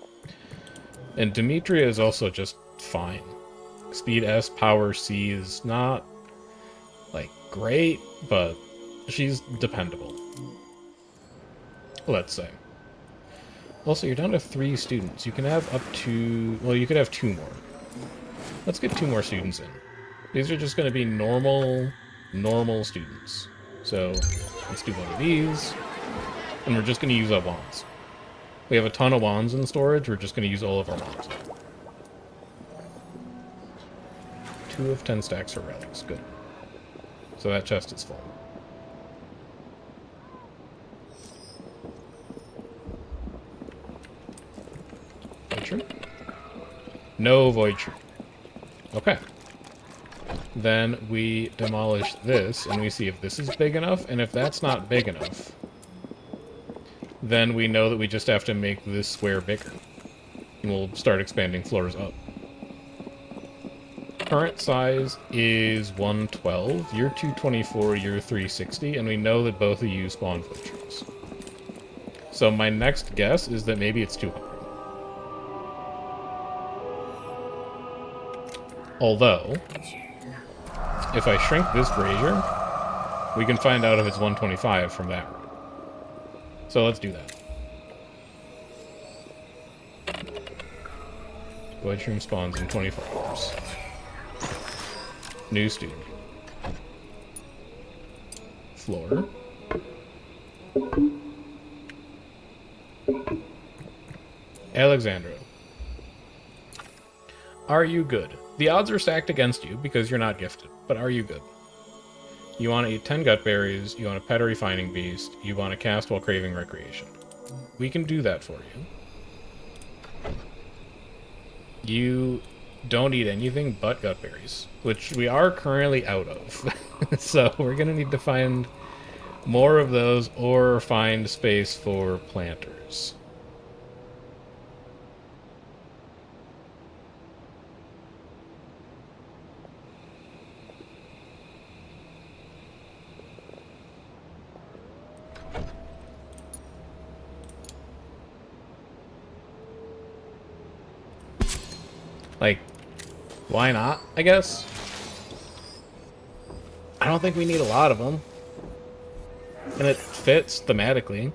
And Demetria is also just fine. Speed S, power C is not, like, great, but she's dependable. Let's say. Also, you're down to 3 students. You can have up to... Well, you could have 2 more. Let's get 2 more students in. These are just going to be normal students. So, let's do one of these. And we're just going to use up wands. We have a ton of wands in storage. We're just going to use all of our wands. 2 of 10 stacks for relics. Good. So that chest is full. Void Tree? No Void Tree. Okay. Then we demolish this, and we see if this is big enough, and if that's not big enough, then we know that we just have to make this square bigger. And we'll start expanding floors up. Current size is 112, you're 224, you're 360, and we know that both of you spawn Void Trees. So my next guess is that maybe it's 200. Although, if I shrink this brazier, we can find out if it's 125 from that room. So let's do that. Void room spawns in 24 hours. New student. Floor. Alexandra. Are you good? The odds are stacked against you because you're not gifted, but are you good? You want to eat 10 gut berries, you want to pet a refining beast, you want to cast while craving recreation. We can do that for you. You don't eat anything but gut berries, which we are currently out of. So we're going to need to find more of those or find space for planters. Like, why not, I guess? I don't think we need a lot of them. And it fits thematically.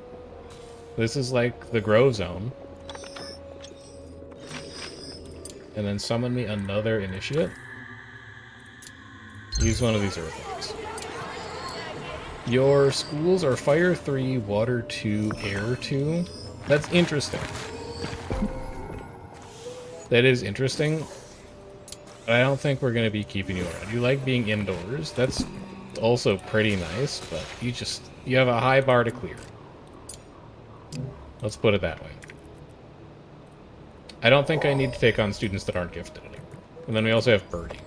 This is like the grow zone. And then summon me another initiate. Use one of these earth things. Your schools are Fire 3, Water 2, Air 2. That's interesting. That is interesting. But I don't think we're going to be keeping you around. You like being indoors. That's also pretty nice, but you have a high bar to clear. Let's put it that way. I don't think I need to take on students that aren't gifted anymore. And then we also have Birdie.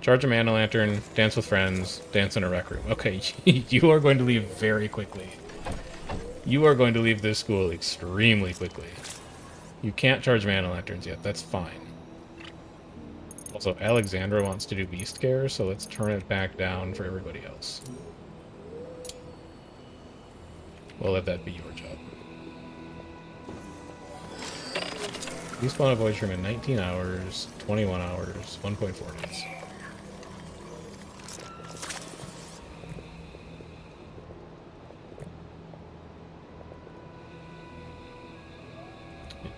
Charge a mana lantern, dance with friends, dance in a rec room. Okay, you are going to leave very quickly. You are going to leave this school extremely quickly. You can't charge mana lanterns yet, that's fine. Also, Alexandra wants to do beast care, so let's turn it back down for everybody else. We'll let that be your job. You spawn a void room in 19 hours, 21 hours, 1.4 days.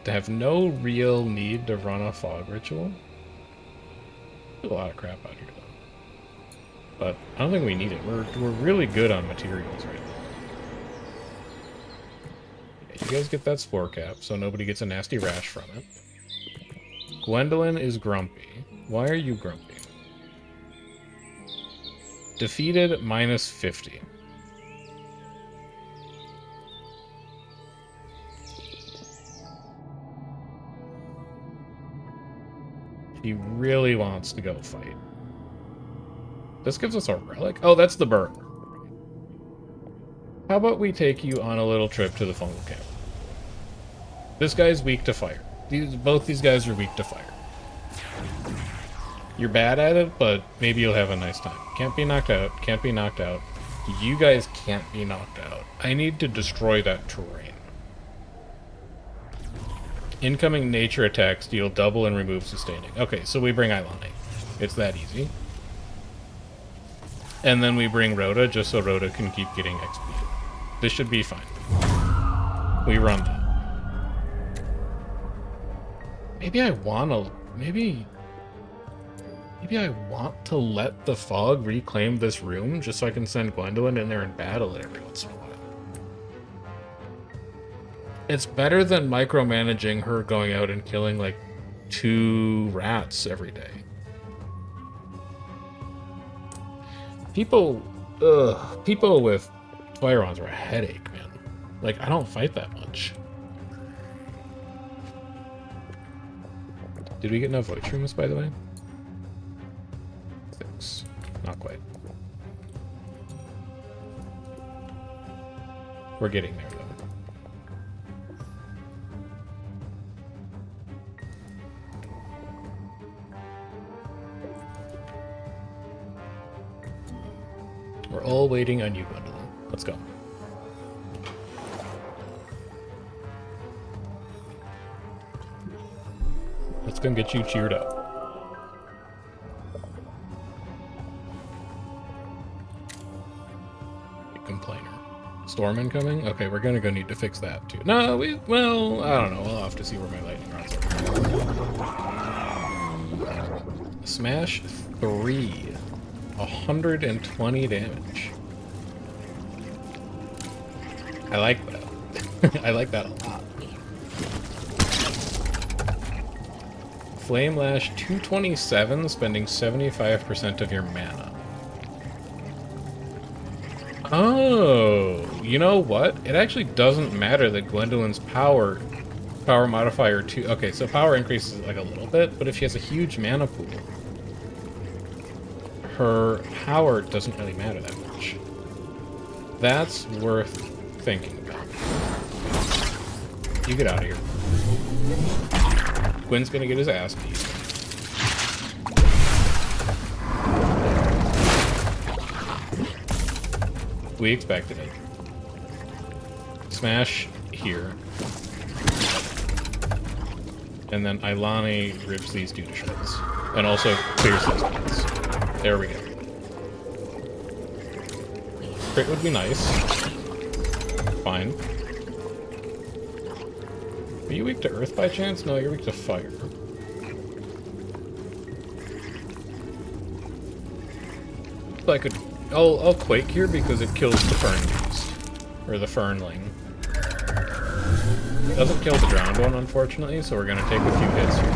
To have no real need to run a fog ritual. There's a lot of crap out here, though. But I don't think we need it. We're really good on materials right now. Yeah, you guys get that spore cap, so nobody gets a nasty rash from it. Gwendolyn is grumpy. Why are you grumpy? Defeated -50. He really wants to go fight. This gives us a relic? Oh, that's the burn. How about we take you on a little trip to the fungal cavern? This guy's weak to fire. Both these guys are weak to fire. You're bad at it, but maybe you'll have a nice time. Can't be knocked out. Can't be knocked out. You guys can't be knocked out. I need to destroy that terrain. Incoming nature attacks deal double and remove sustaining. Okay, so we bring Ilani. It's that easy. And then we bring Rhoda, just so Rhoda can keep getting XP. This should be fine. We run that. Maybe I wanna... Maybe I want to let the fog reclaim this room, just so I can send Gwendolyn in there and battle it every once in a while. It's better than micromanaging her going out and killing, like, 2 rats every day. People with firearms are a headache, man. Like, I don't fight that much. Did we get enough voice rooms, by the way? 6. Not quite. We're getting there, though. We're all waiting on you, Gwendolyn. Let's go. Let's go and get you cheered up. Complainer. Storm incoming? Okay, we're gonna go need to fix that too. No, well, I don't know. We'll have to see where my lightning rods are. Smash 3. 120 damage. I like that. I like that a lot. Flame Lash 227, spending 75% of your mana. Oh, you know what? It actually doesn't matter that Gwendolyn's power modifier 2... Okay, so power increases like a little bit, but if she has a huge mana pool, her power doesn't really matter that much. That's worth thinking about. You get out of here. Gwen's gonna get his ass beat. We expected it. Smash here. And then Ilani rips these 2 to shreds. And also clears these ones. There we go. Crit would be nice. Fine. Are you weak to earth by chance? No, you're weak to fire. I could... I'll quake here because it kills the fern beast. Or the fernling. It doesn't kill the drowned one, unfortunately, so we're gonna take a few hits here.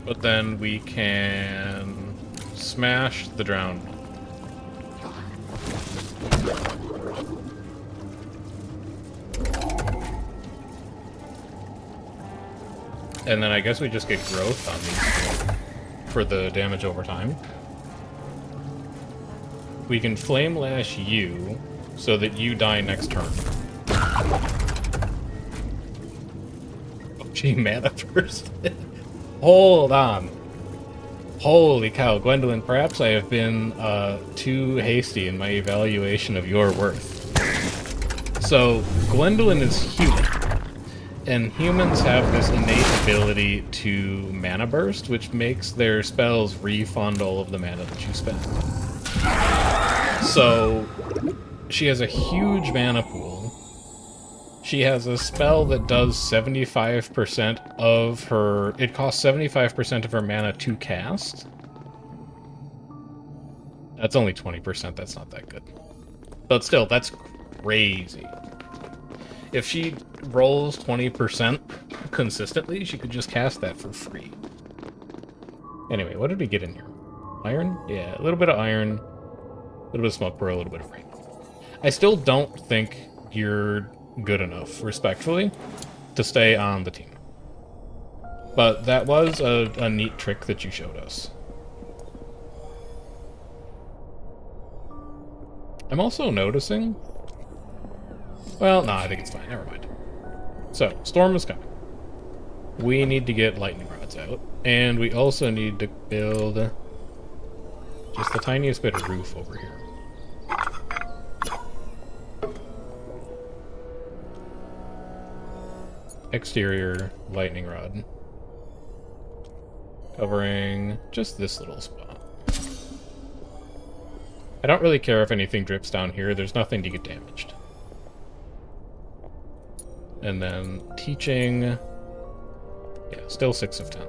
But then we can smash the drowned one. And then I guess we just get growth on these for the damage over time. We can Flame Lash you so that you die next turn. Oh, gee, mana first. Hold on. Holy cow, Gwendolyn, perhaps I have been too hasty in my evaluation of your worth. So, Gwendolyn is human. And humans have this innate ability to mana burst, which makes their spells refund all of the mana that you spend. So, she has a huge mana pool. She has a spell that does 75% of her... It costs 75% of her mana to cast. That's only 20%, that's not that good. But still, that's crazy. If she rolls 20% consistently, she could just cast that for free. Anyway, what did we get in here? Iron? Yeah, a little bit of iron, a little bit of smoke pearl, a little bit of rain. I still don't think you're good enough, respectfully, to stay on the team. But that was a neat trick that you showed us. I'm also noticing Well, no, I think it's fine. Never mind. So, storm is coming. We need to get lightning rods out. And we also need to build just the tiniest bit of roof over here. Exterior lightning rod. Covering just this little spot. I don't really care if anything drips down here. There's nothing to get damaged. And then teaching... yeah, still 6 of 10.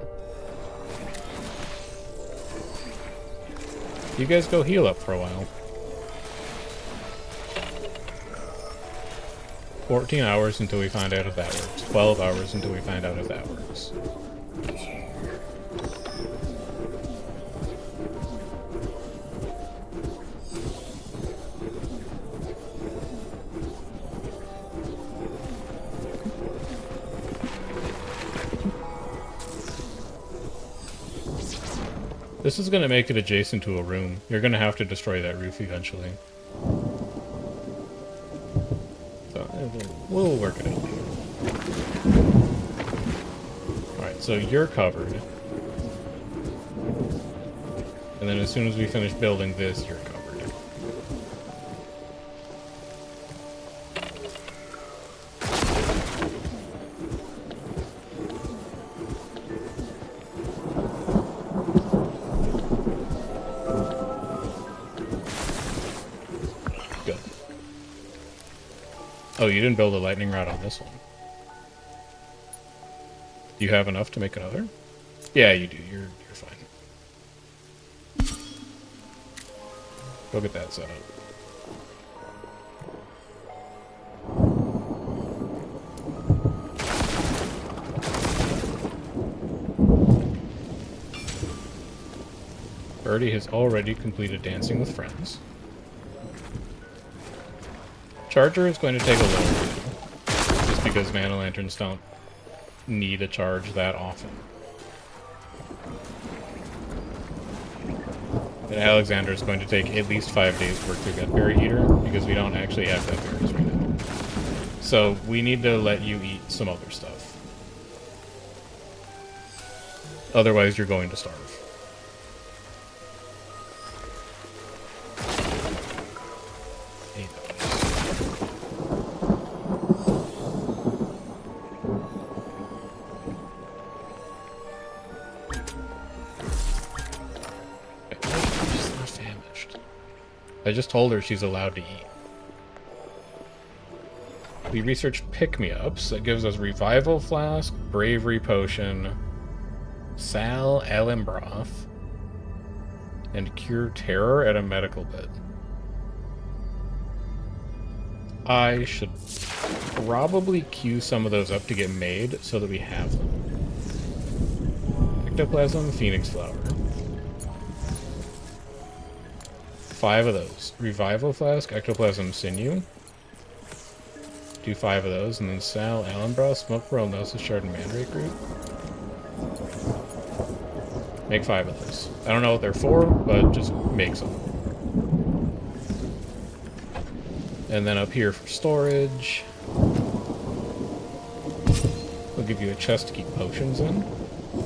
You guys go heal up for a while. 14 hours until we find out if that works. 12 hours until we find out if that works. This is going to make it adjacent to a room. You're going to have to destroy that roof eventually. So, we'll work it out. Alright, so you're covered. And then as soon as we finish building this, you're covered. Oh, you didn't build a lightning rod on this one. Do you have enough to make another? Yeah, you do. You're fine. Go get that set up. Birdie has already completed Dancing with Friends. Charger is going to take a little bit, just because mana lanterns don't need a charge that often. And Alexander is going to take at least 5 days to work through Gutberry Eater, because we don't actually have Gutberries right now. So we need to let you eat some other stuff. Otherwise you're going to starve. I just told her she's allowed to eat. We researched pick-me-ups. That gives us Revival Flask, Bravery Potion, Sal Alum Broth, and Cure Terror at a medical bed. I should probably queue some of those up to get made so that we have them. Ectoplasm, Phoenix Flower. 5 of those. Revival Flask, Ectoplasm Sinew. Do 5 of those, and then Sal, Allenbrough, Smoke Pearl, Gnosis Shard, and Mandrake Root. Make 5 of those. I don't know what they're for, but just make some. And then up here for storage, we'll give you a chest to keep potions in.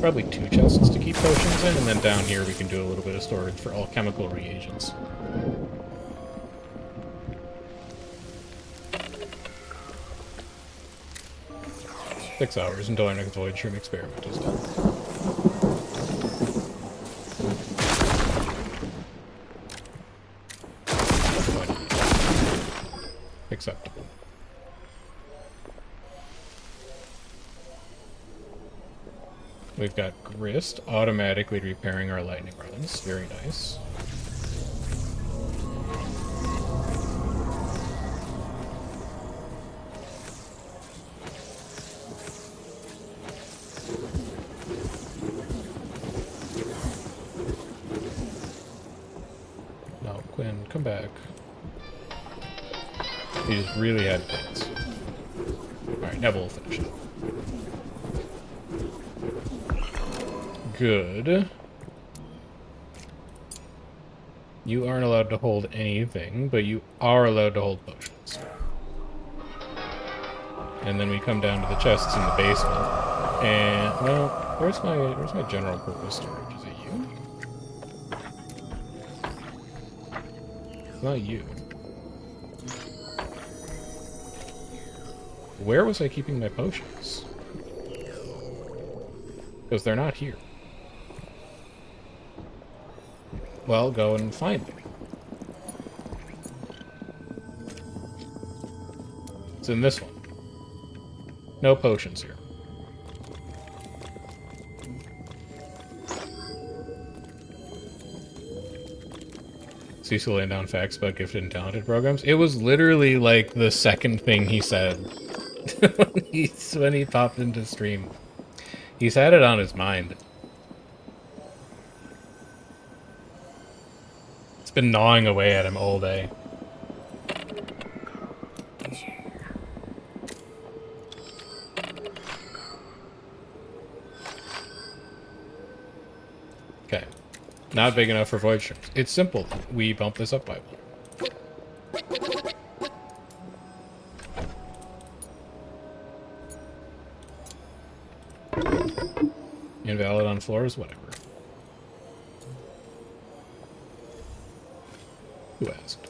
Probably 2 chests to keep potions in, and then down here we can do a little bit of storage for all chemical reagents. Six hours until our next Void Shroom experiment is done. Acceptable. We've got Grist automatically repairing our lightning rods. Very nice. No, Quinn, come back. He just really had plans. Alright, Neville will finish it. Good. You aren't allowed to hold anything, but you are allowed to hold potions. And then we come down to the chests in the basement. And, well, where's my general purpose storage? Is it you? It's not you. Where was I keeping my potions? Because they're not here. Well, go and find them. It's in this one. No potions here. Cecil laying down facts about gifted and talented programs. It was literally like the second thing he said when he popped into stream. He's had it on his mind. It's been gnawing away at him all day. Okay. Not big enough for void streams. It's simple. We bump this up by one. Invalid on floors? Whatever. Who asked?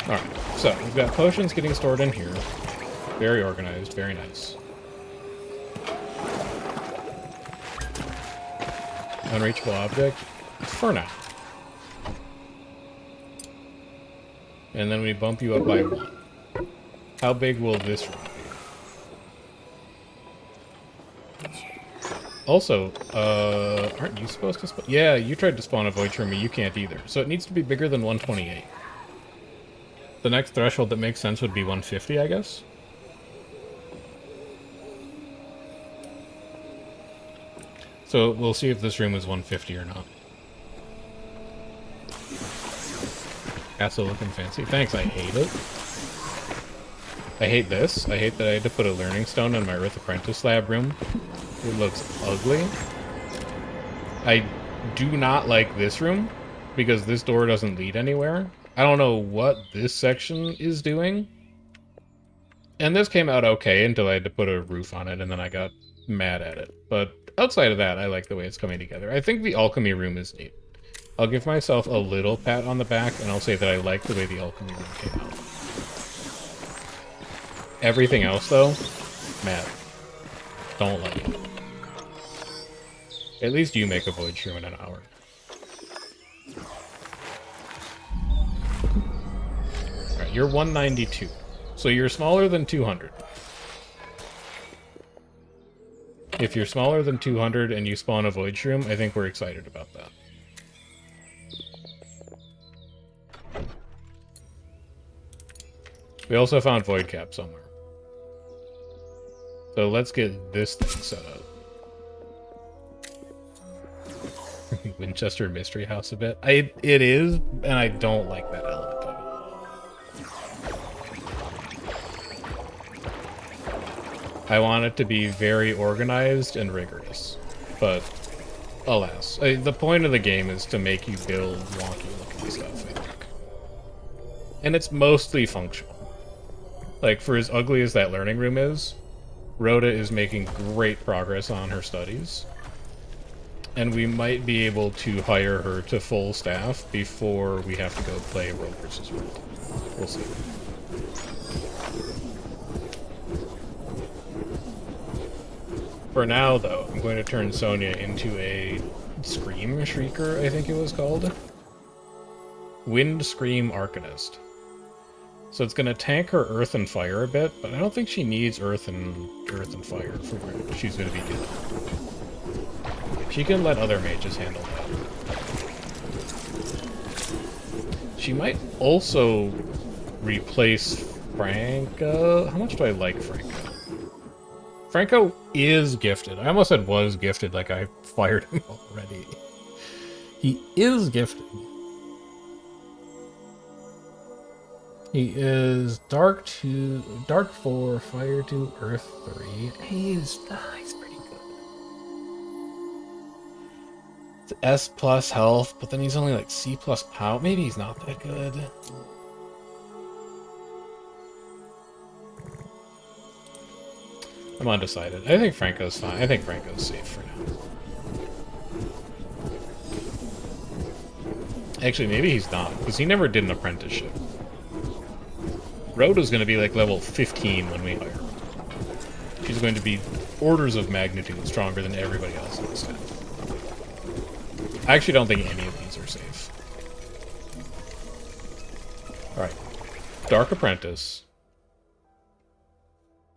Alright, so we've got potions getting stored in here. Very organized, very nice. Unreachable object? For now. And then we bump you up by one. How big will this room be? Also, aren't you supposed to spawn? Yeah, you tried to spawn a void room, you can't either. So it needs to be bigger than 128. The next threshold that makes sense would be 150, I guess? So we'll see if this room is 150 or not. Castle looking fancy. Thanks, I hate it. I hate this. I hate that I had to put a learning stone in my Earth Apprentice lab room. It looks ugly. I do not like this room, because this door doesn't lead anywhere. I don't know what this section is doing. And this came out okay until I had to put a roof on it, and then I got mad at it. But outside of that, I like the way it's coming together. I think the alchemy room is neat. I'll give myself a little pat on the back, and I'll say that I like the way the alchemy room came out. Everything else, though, mad. Don't like it. At least you make a void shroom in an hour. Alright, you're 192. So you're smaller than 200. If you're smaller than 200 and you spawn a void shroom, I think we're excited about that. We also found void cap somewhere. So let's get this thing set up. Winchester Mystery House a bit. It is, and I don't like that element of it. I want it to be very organized and rigorous, but alas. The point of the game is to make you build wonky-looking stuff, I think. And it's mostly functional. Like, for as ugly as that learning room is, Rhoda is making great progress on her studies. And we might be able to hire her to full staff before we have to go play World vs. World. We'll see. For now, though, I'm going to turn Sonia into a Scream Shrieker, I think it was called. Wind Scream Arcanist. So it's going to tank her Earth and Fire a bit, but I don't think she needs Earth and Fire for what she's going to be doing. She can let other mages handle that. She might also replace Franco. How much do I like Franco? Franco is gifted. I almost said was gifted, like I fired him already. He is gifted. He is Dark 4, Fire 2, Earth 3. He's pretty good. It's S plus health, but then he's only like C plus power. Maybe he's not that good. I'm undecided. I think Franco's fine. I think Franco's safe for now. Actually, maybe he's not, because he never did an apprenticeship. Rhoda's going to be like level 15 when we hire her. She's going to be orders of magnitude stronger than everybody else in the staff. I actually don't think any of these are safe. Alright. Dark Apprentice.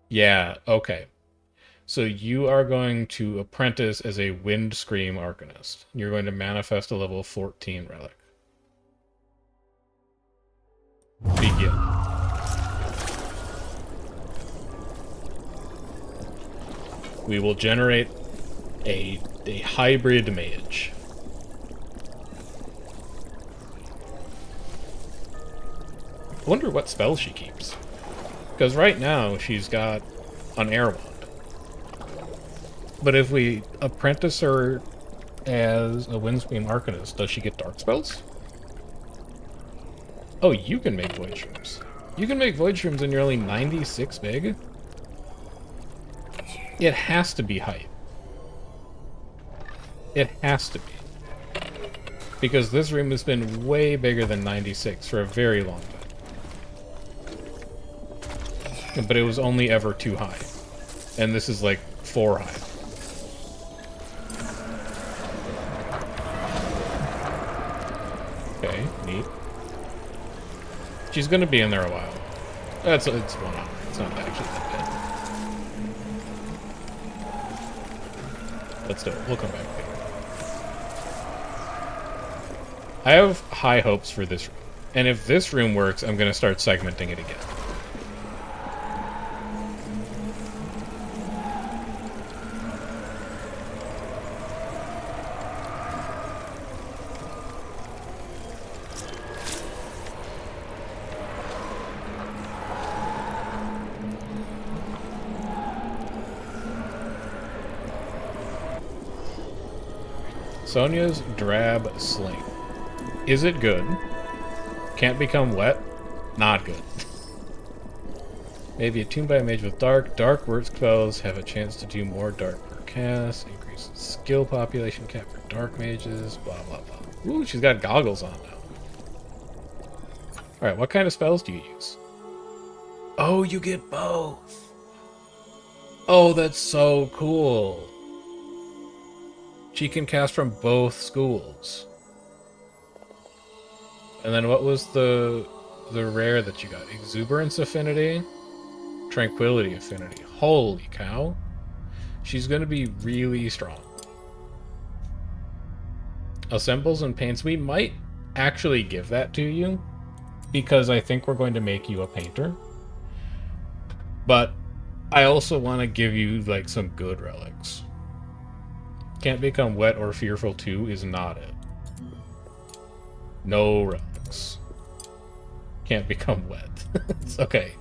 Yeah, okay. So you are going to apprentice as a Wind Scream Arcanist. You're going to manifest a level 14 relic. Begin. We will generate a hybrid mage. I wonder what spell she keeps. Because right now she's got an air wand. But if we apprentice her as a Windscream Arcanist, does she get dark spells? Oh, you can make Void Shrooms. You can make Void Shrooms and you're only 96 big? It has to be height. It has to be. Because this room has been way bigger than 96 for a very long time. But it was only ever 2 high. And this is like 4 high. Okay, neat. She's gonna be in there a while. It's 1 hour. It's not actually that bad. Let's do it. We'll come back later. I have high hopes for this room. And if this room works, I'm gonna start segmenting it again. Sonia's Drab Sling. Is it good? Can't become wet? Not good. Maybe attuned by a mage with dark. Dark word spells have a chance to do more dark per cast. Increases skill population cap for dark mages. Blah, blah, blah. Ooh, she's got goggles on now. Alright, what kind of spells do you use? Oh, you get both! Oh, that's so cool! She can cast from both schools. And then what was the rare that you got? Exuberance Affinity? Tranquility Affinity. Holy cow. She's going to be really strong. Assembles and paints. We might actually give that to you, because I think we're going to make you a painter. But I also want to give you like some good relics. Can't become wet or fearful 2 is not it. No relics. Can't become wet. Okay.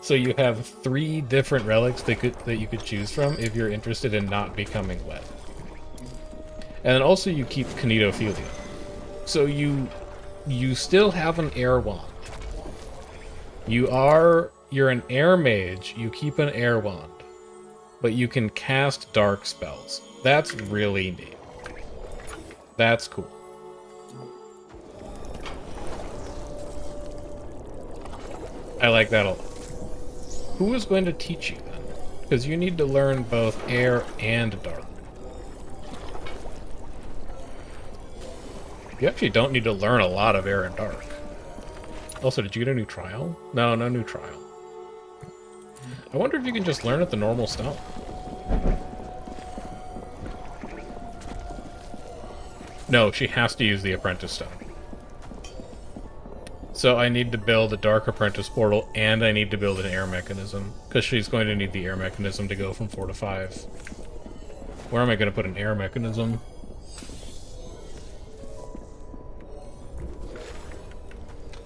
So you have 3 different relics that you could choose from if you're interested in not becoming wet. And then also you keep Kinetophilia. So you still have an air wand. You're an air mage, you keep an air wand. But you can cast dark spells. That's really neat. That's cool. I like that a lot. Who is going to teach you then? Because you need to learn both air and dark. You actually don't need to learn a lot of air and dark. Also, did you get a new trial? No, no new trial. I wonder if you can just learn at the normal stone. No, she has to use the Apprentice Stone. So I need to build a Dark Apprentice portal, and I need to build an air mechanism, because she's going to need the air mechanism to go from 4 to 5. Where am I going to put an air mechanism?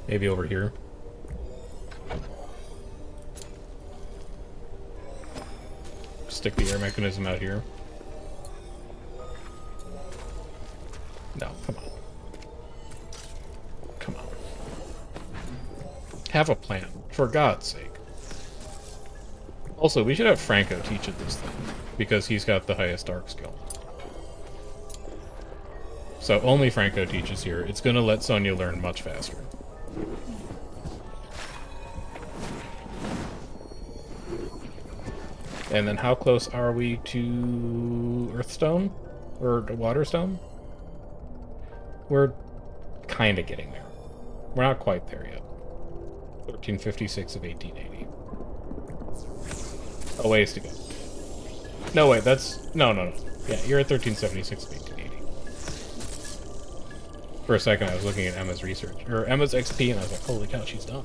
Maybe over here. Stick the air mechanism out here. No, come on. Come on. Have a plan, for God's sake. Also, we should have Franco teach it this thing, because he's got the highest dark skill. So only Franco teaches here. It's gonna let Sonya learn much faster. And then how close are we to Earthstone? Or Waterstone? We're kind of getting there. We're not quite there yet. 1356 of 1880. A ways to go. No, wait, that's... No. Yeah, you're at 1376 of 1880. For a second, I was looking at Emma's research. Or Emma's XP, and I was like, holy cow, she's done.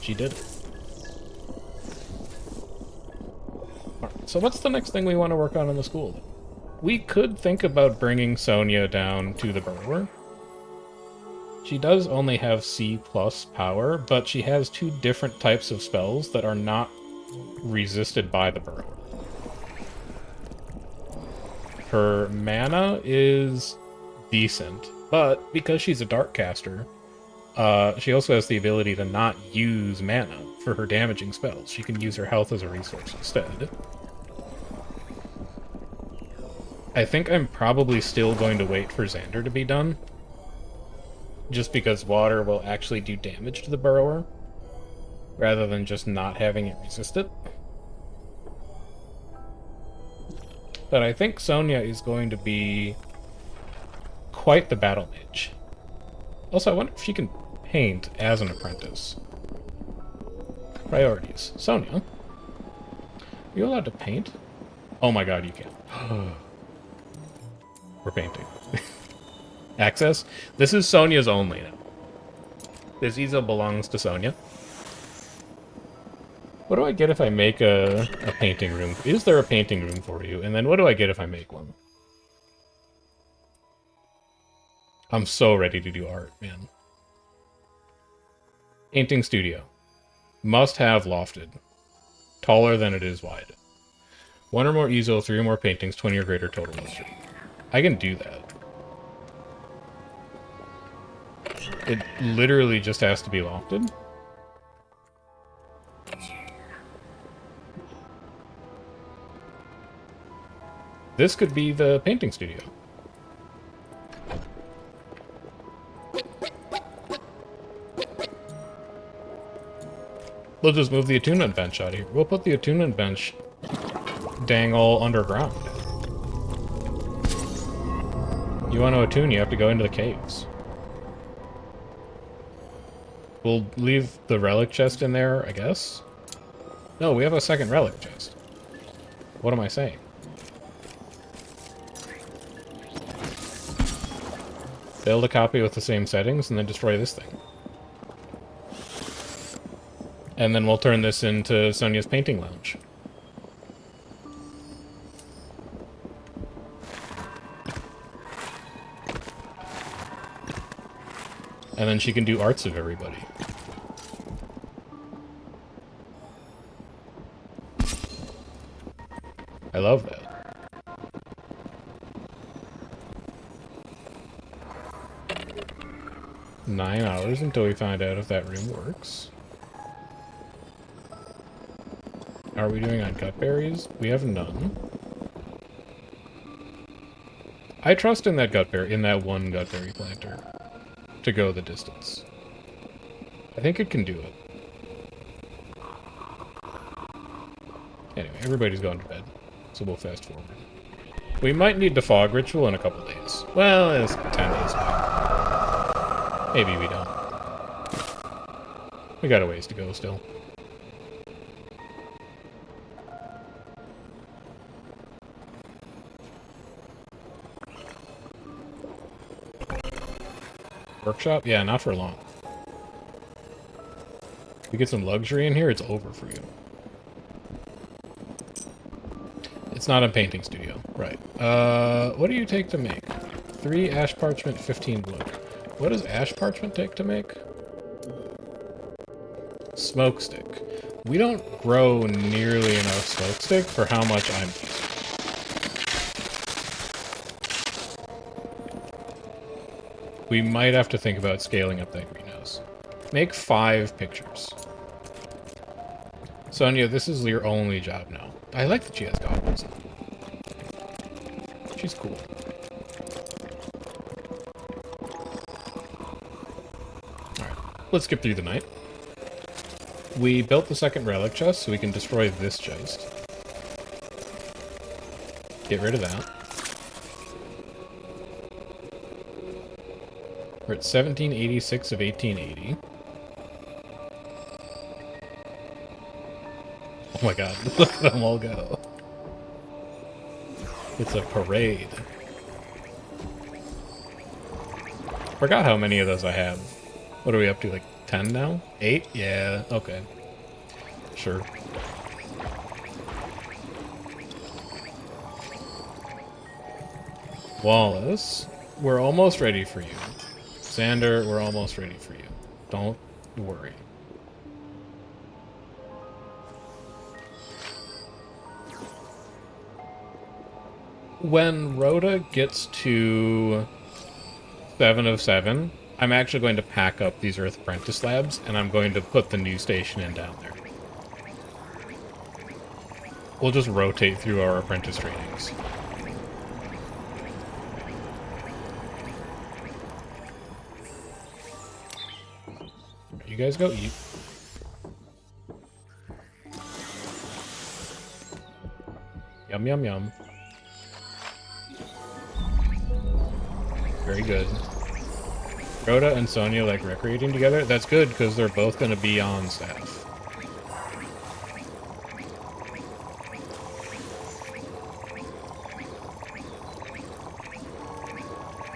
She did it. Alright, so what's the next thing we want to work on in the school, then? We could think about bringing Sonya down to the Burrower. She does only have C+ power, but she has 2 different types of spells that are not resisted by the Burrower. Her mana is decent, but because she's a Dark Caster, she also has the ability to not use mana for her damaging spells. She can use her health as a resource instead. I think I'm probably still going to wait for Xander to be done, just because water will actually do damage to the Burrower, rather than just not having it resist it. But I think Sonya is going to be quite the battle mage. Also, I wonder if she can paint as an apprentice. Priorities. Sonya, are you allowed to paint? Oh my god, you can. We're painting. Access? This is Sonya's only now. This easel belongs to Sonya. What do I get if I make a painting room? Is there a painting room for you? And then what do I get if I make one? I'm so ready to do art, man. Painting studio. Must have lofted. Taller than it is wide. 1 or more easel, 3 or more paintings, 20 or greater total luster. I can do that. It literally just has to be lofted. This could be the painting studio. We'll just move the attunement bench out of here. We'll put the attunement bench dang all underground. You want to attune, you have to go into the caves. We'll leave the relic chest in there, I guess? No, we have a second relic chest. What am I saying? Build a copy with the same settings, and then destroy this thing. And then we'll turn this into Sonya's painting lounge. And then she can do arts of everybody. I love that. $9 hours until we find out if that room works. How are we doing on gutberries? We have none. I trust in that one gutberry planter to go the distance. I think it can do it. Anyway, everybody's going to bed, so we'll fast forward. We might need the fog ritual in a couple days. Well, it's 10 days away. Maybe we don't. We got a ways to go still. Workshop? Yeah, not for long. If we get some luxury in here, it's over for you. It's not a painting studio. Right. What do you take to make? 3 ash parchment, 15 wood. What does ash parchment take to make? Smoke stick. We don't grow nearly enough smoke stick for how much I'm using. We might have to think about scaling up that greenhouse. Make 5 pictures. Sonia, this is your only job now. I like that she has goggles. She's cool. Alright, let's skip through the night. We built the second relic chest so we can destroy this chest. Get rid of that. We're at 1786 of 1880. Oh my god, look at them all go. It's a parade. Forgot how many of those I have. What are we up to, like 10 now? 8? Yeah, okay. Sure. Wallace, we're almost ready for you. Xander, we're almost ready for you. Don't worry. When Rhoda gets to 7 of 7, I'm actually going to pack up these Earth Apprentice labs, and I'm going to put the new station in down there. We'll just rotate through our apprentice trainings. You guys go eat. Yum, yum, yum. Very good. Rhoda and Sonia like recreating together? That's good, because they're both going to be on staff.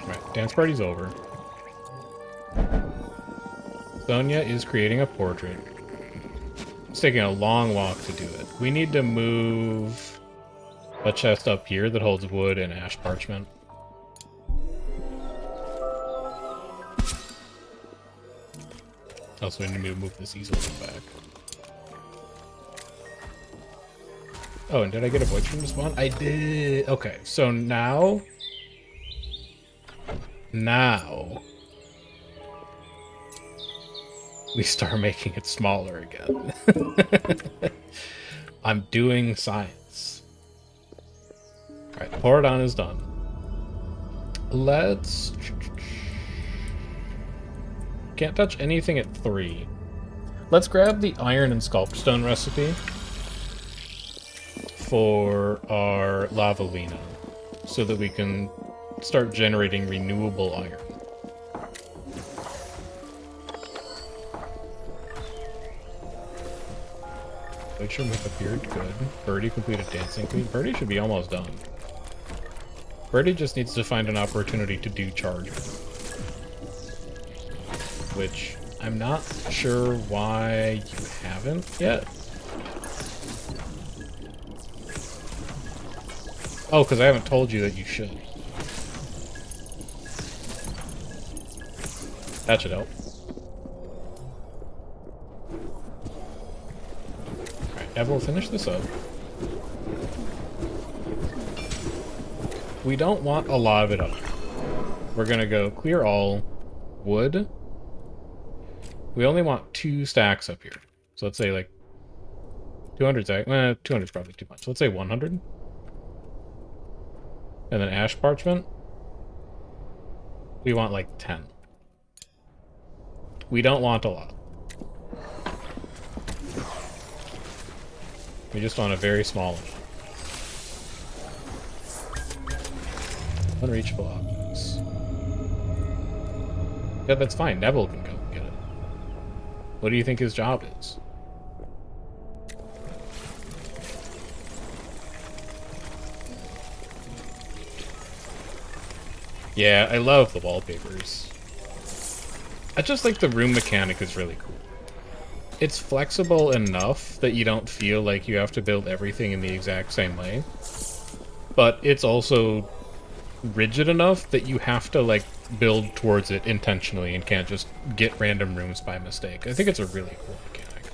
Right, dance party's over. Sonia is creating a portrait. It's taking a long walk to do it. We need to move a chest up here that holds wood and ash parchment. Also, we need to move this easel back. Oh, and did I get a void stream to spawn? I did. Okay, so now... we start making it smaller again. I'm doing science. Alright, Poradon is done. Let's... Can't touch anything at 3. Let's grab the iron and sculpstone recipe for our Lavalina so that we can start generating renewable iron. Make sure make a beard good. Birdie completed Dancing Queen. Birdie should be almost done. Birdie just needs to find an opportunity to do charge. Which I'm not sure why you haven't yet. Oh, because I haven't told you that you should. That should help. Alright, Ev will finish this up. We don't want a lot of it up. We're gonna go clear all wood. We only want 2 stacks up here. So let's say like 200 stacks. 200 is probably too much. So let's say 100. And then ash parchment. We want like 10. We don't want a lot. We just want a very small one. Unreachable objects. Yeah, that's fine. Neville can go get it. What do you think his job is? Yeah, I love the wallpapers. I just think the room mechanic is really cool. It's flexible enough that you don't feel like you have to build everything in the exact same way. But it's also rigid enough that you have to, like, build towards it intentionally and can't just get random rooms by mistake. I think it's a really cool mechanic.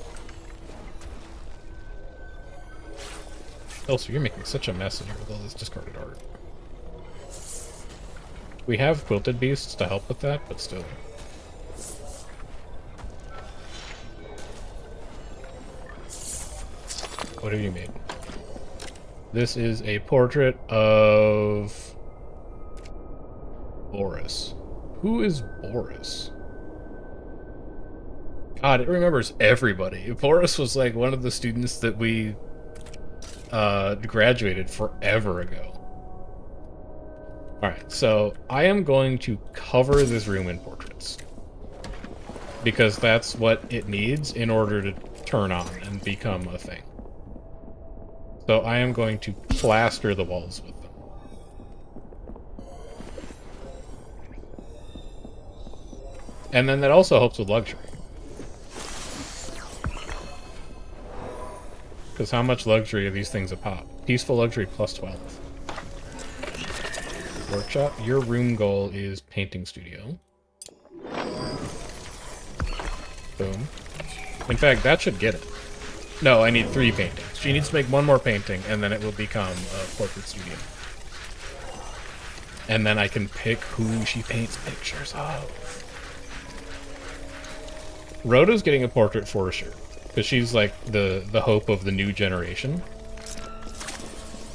Also, you're making such a mess in here with all this discarded art. We have quilted beasts to help with that, but still. What have you made? This is a portrait of Boris. Who is Boris? God, it remembers everybody. Boris was like one of the students that we graduated forever ago. Alright, so I am going to cover this room in portraits. Because that's what it needs in order to turn on and become a thing. So I am going to plaster the walls with them. And then that also helps with luxury. Because how much luxury are these things a pop? Peaceful luxury plus 12. Workshop. Your room goal is painting studio. Boom. In fact, that should get it. No, I need 3 paintings. She needs to make 1 more painting, and then it will become a portrait studio. And then I can pick who she paints pictures of. Rhoda's getting a portrait for sure, because she's like the hope of the new generation.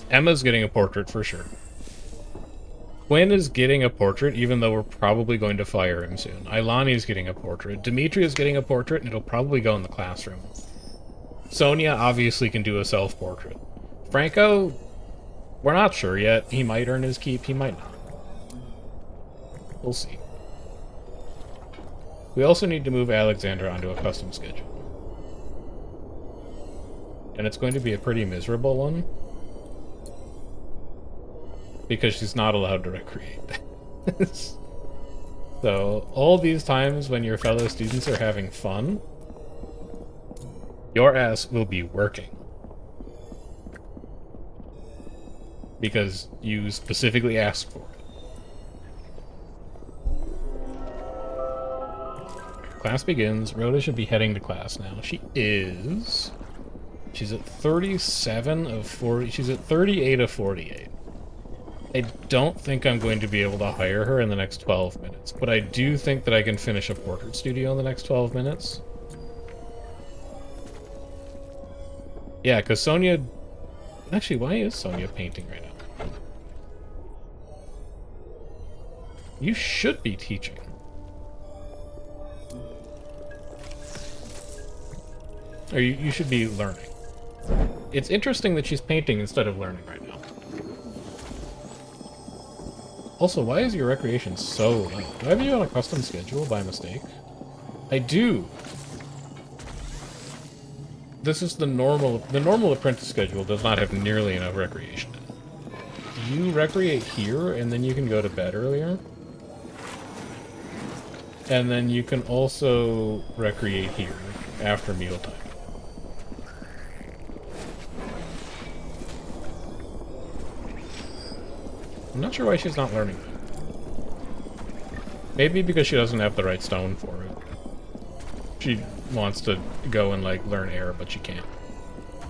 Emma's getting a portrait for sure. Quinn is getting a portrait, even though we're probably going to fire him soon. Ilani's getting a portrait. Dimitri is getting a portrait, and it'll probably go in the classroom. Sonia obviously can do a self-portrait. Franco, we're not sure yet. He might earn his keep, he might not. We'll see. We also need to move Alexandra onto a custom schedule. And it's going to be a pretty miserable one. Because she's not allowed to recreate. So, all these times when your fellow students are having fun, your ass will be working. Because you specifically asked for it. Class begins. Rhoda should be heading to class now. She is. She's at 37 of 40. She's at 38 of 48. I don't think I'm going to be able to hire her in the next 12 minutes, but I do think that I can finish a portrait studio in the next 12 minutes. Yeah, because Sonia... Actually, why is Sonia painting right now? You should be teaching. Or you should be learning. It's interesting that she's painting instead of learning right now. Also, why is your recreation so low? Do I have you on a custom schedule by mistake? I do. This is the normal apprentice schedule does not have nearly enough recreation in it. You recreate here, and then you can go to bed earlier. And then you can also recreate here after mealtime. I'm not sure why she's not learning that. Maybe because she doesn't have the right stone for it. She wants to go and, like, learn air, but she can't.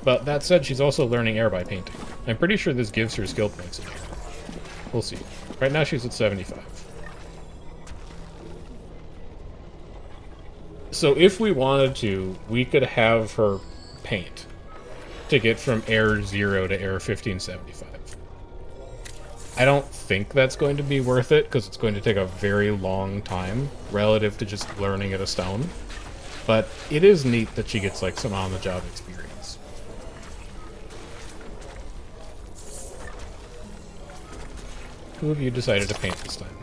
But that said, she's also learning air by painting. I'm pretty sure this gives her skill points in air. We'll see. Right now she's at 75. So if we wanted to, we could have her paint to get from air 0 to air 1575. I don't think that's going to be worth it, because it's going to take a very long time relative to just learning at a stone. But it is neat that she gets, like, some on-the-job experience. Who have you decided to paint this time?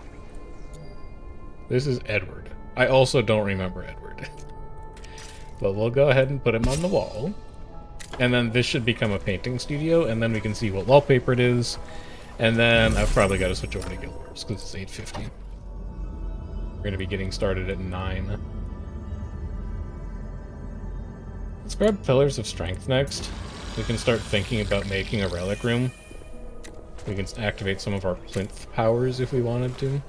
This is Edward. I also don't remember Edward. But we'll go ahead and put him on the wall. And then this should become a painting studio, and then we can see what wallpaper it is. And then I've probably got to switch over to Guild Wars, because it's 8:50. We're going to be getting started at 9. Let's grab Pillars of Strength next. We can start thinking about making a relic room. We can activate some of our plinth powers if we wanted to.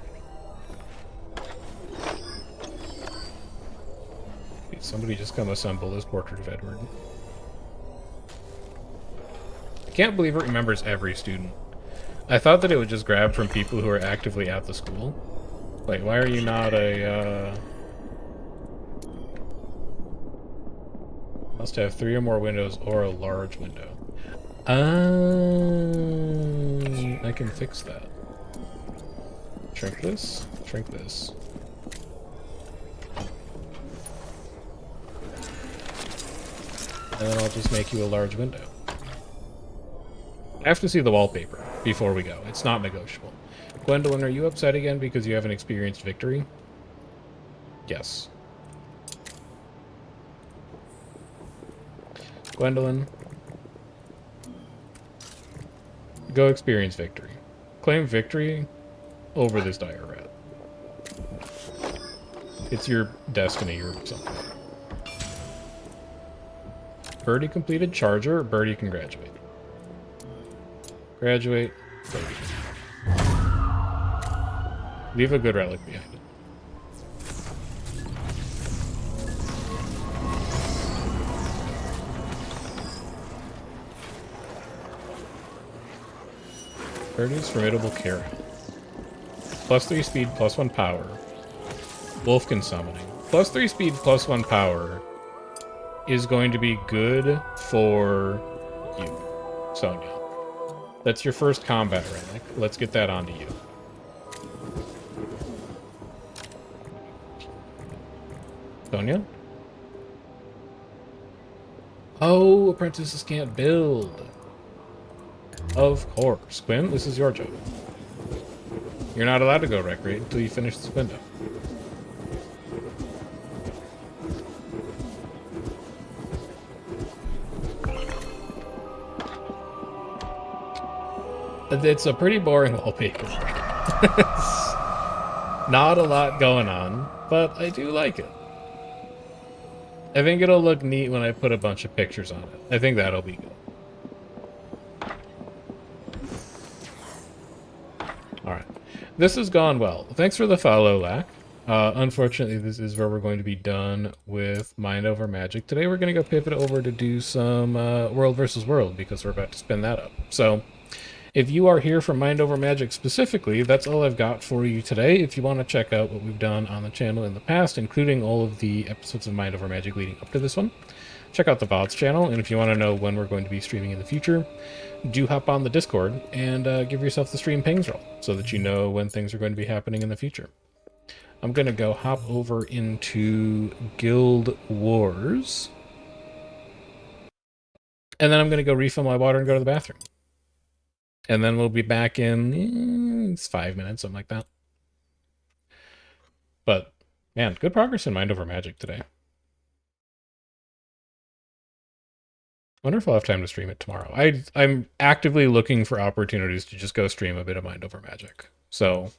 Did somebody just come assemble this portrait of Edward? I can't believe it remembers every student. I thought that it would just grab from people who are actively at the school. Wait, why are you not a, Must have 3 or more windows or a large window. I can fix that. Shrink this, shrink this. And then I'll just make you a large window. I have to see the wallpaper before we go. It's not negotiable. Gwendolyn, are you upset again because you haven't experienced victory? Yes. Gwendolyn, go experience victory. Claim victory over this dire rat. It's your destiny or something. Birdie completed charger. Birdie can graduate. Graduate. Birdie. Leave a good relic behind it. Birdie's formidable Karen. +3 speed, +1 power. Wolfkin summoning. +3 speed, +1 power is going to be good for you, Sonia. That's your first combat relic. Let's get that onto you. Sonia? Oh, apprentices can't build. Of course. Quinn, this is your job. You're not allowed to go recreate until you finish this window. It's a pretty boring wallpaper. Not a lot going on, but I do like it. I think it'll look neat when I put a bunch of pictures on it. I think that'll be good. Alright. This has gone well. Thanks for the follow, Lack. Unfortunately, this is where we're going to be done with Mind Over Magic. Today we're going to go pivot over to do some World versus World, because we're about to spin that up. So, if you are here for Mind Over Magic specifically, that's all I've got for you today. If you want to check out what we've done on the channel in the past, including all of the episodes of Mind Over Magic leading up to this one, check out the VODs channel. And if you want to know when we're going to be streaming in the future, do hop on the Discord and give yourself the stream pings roll so that you know when things are going to be happening in the future. I'm going to go hop over into Guild Wars. And then I'm going to go refill my water and go to the bathroom. And then we'll be back in it's 5 minutes, something like that. But, man, good progress in Mind Over Magic today. Wonder if I'll have time to stream it tomorrow. I'm actively looking for opportunities to just go stream a bit of Mind Over Magic. So,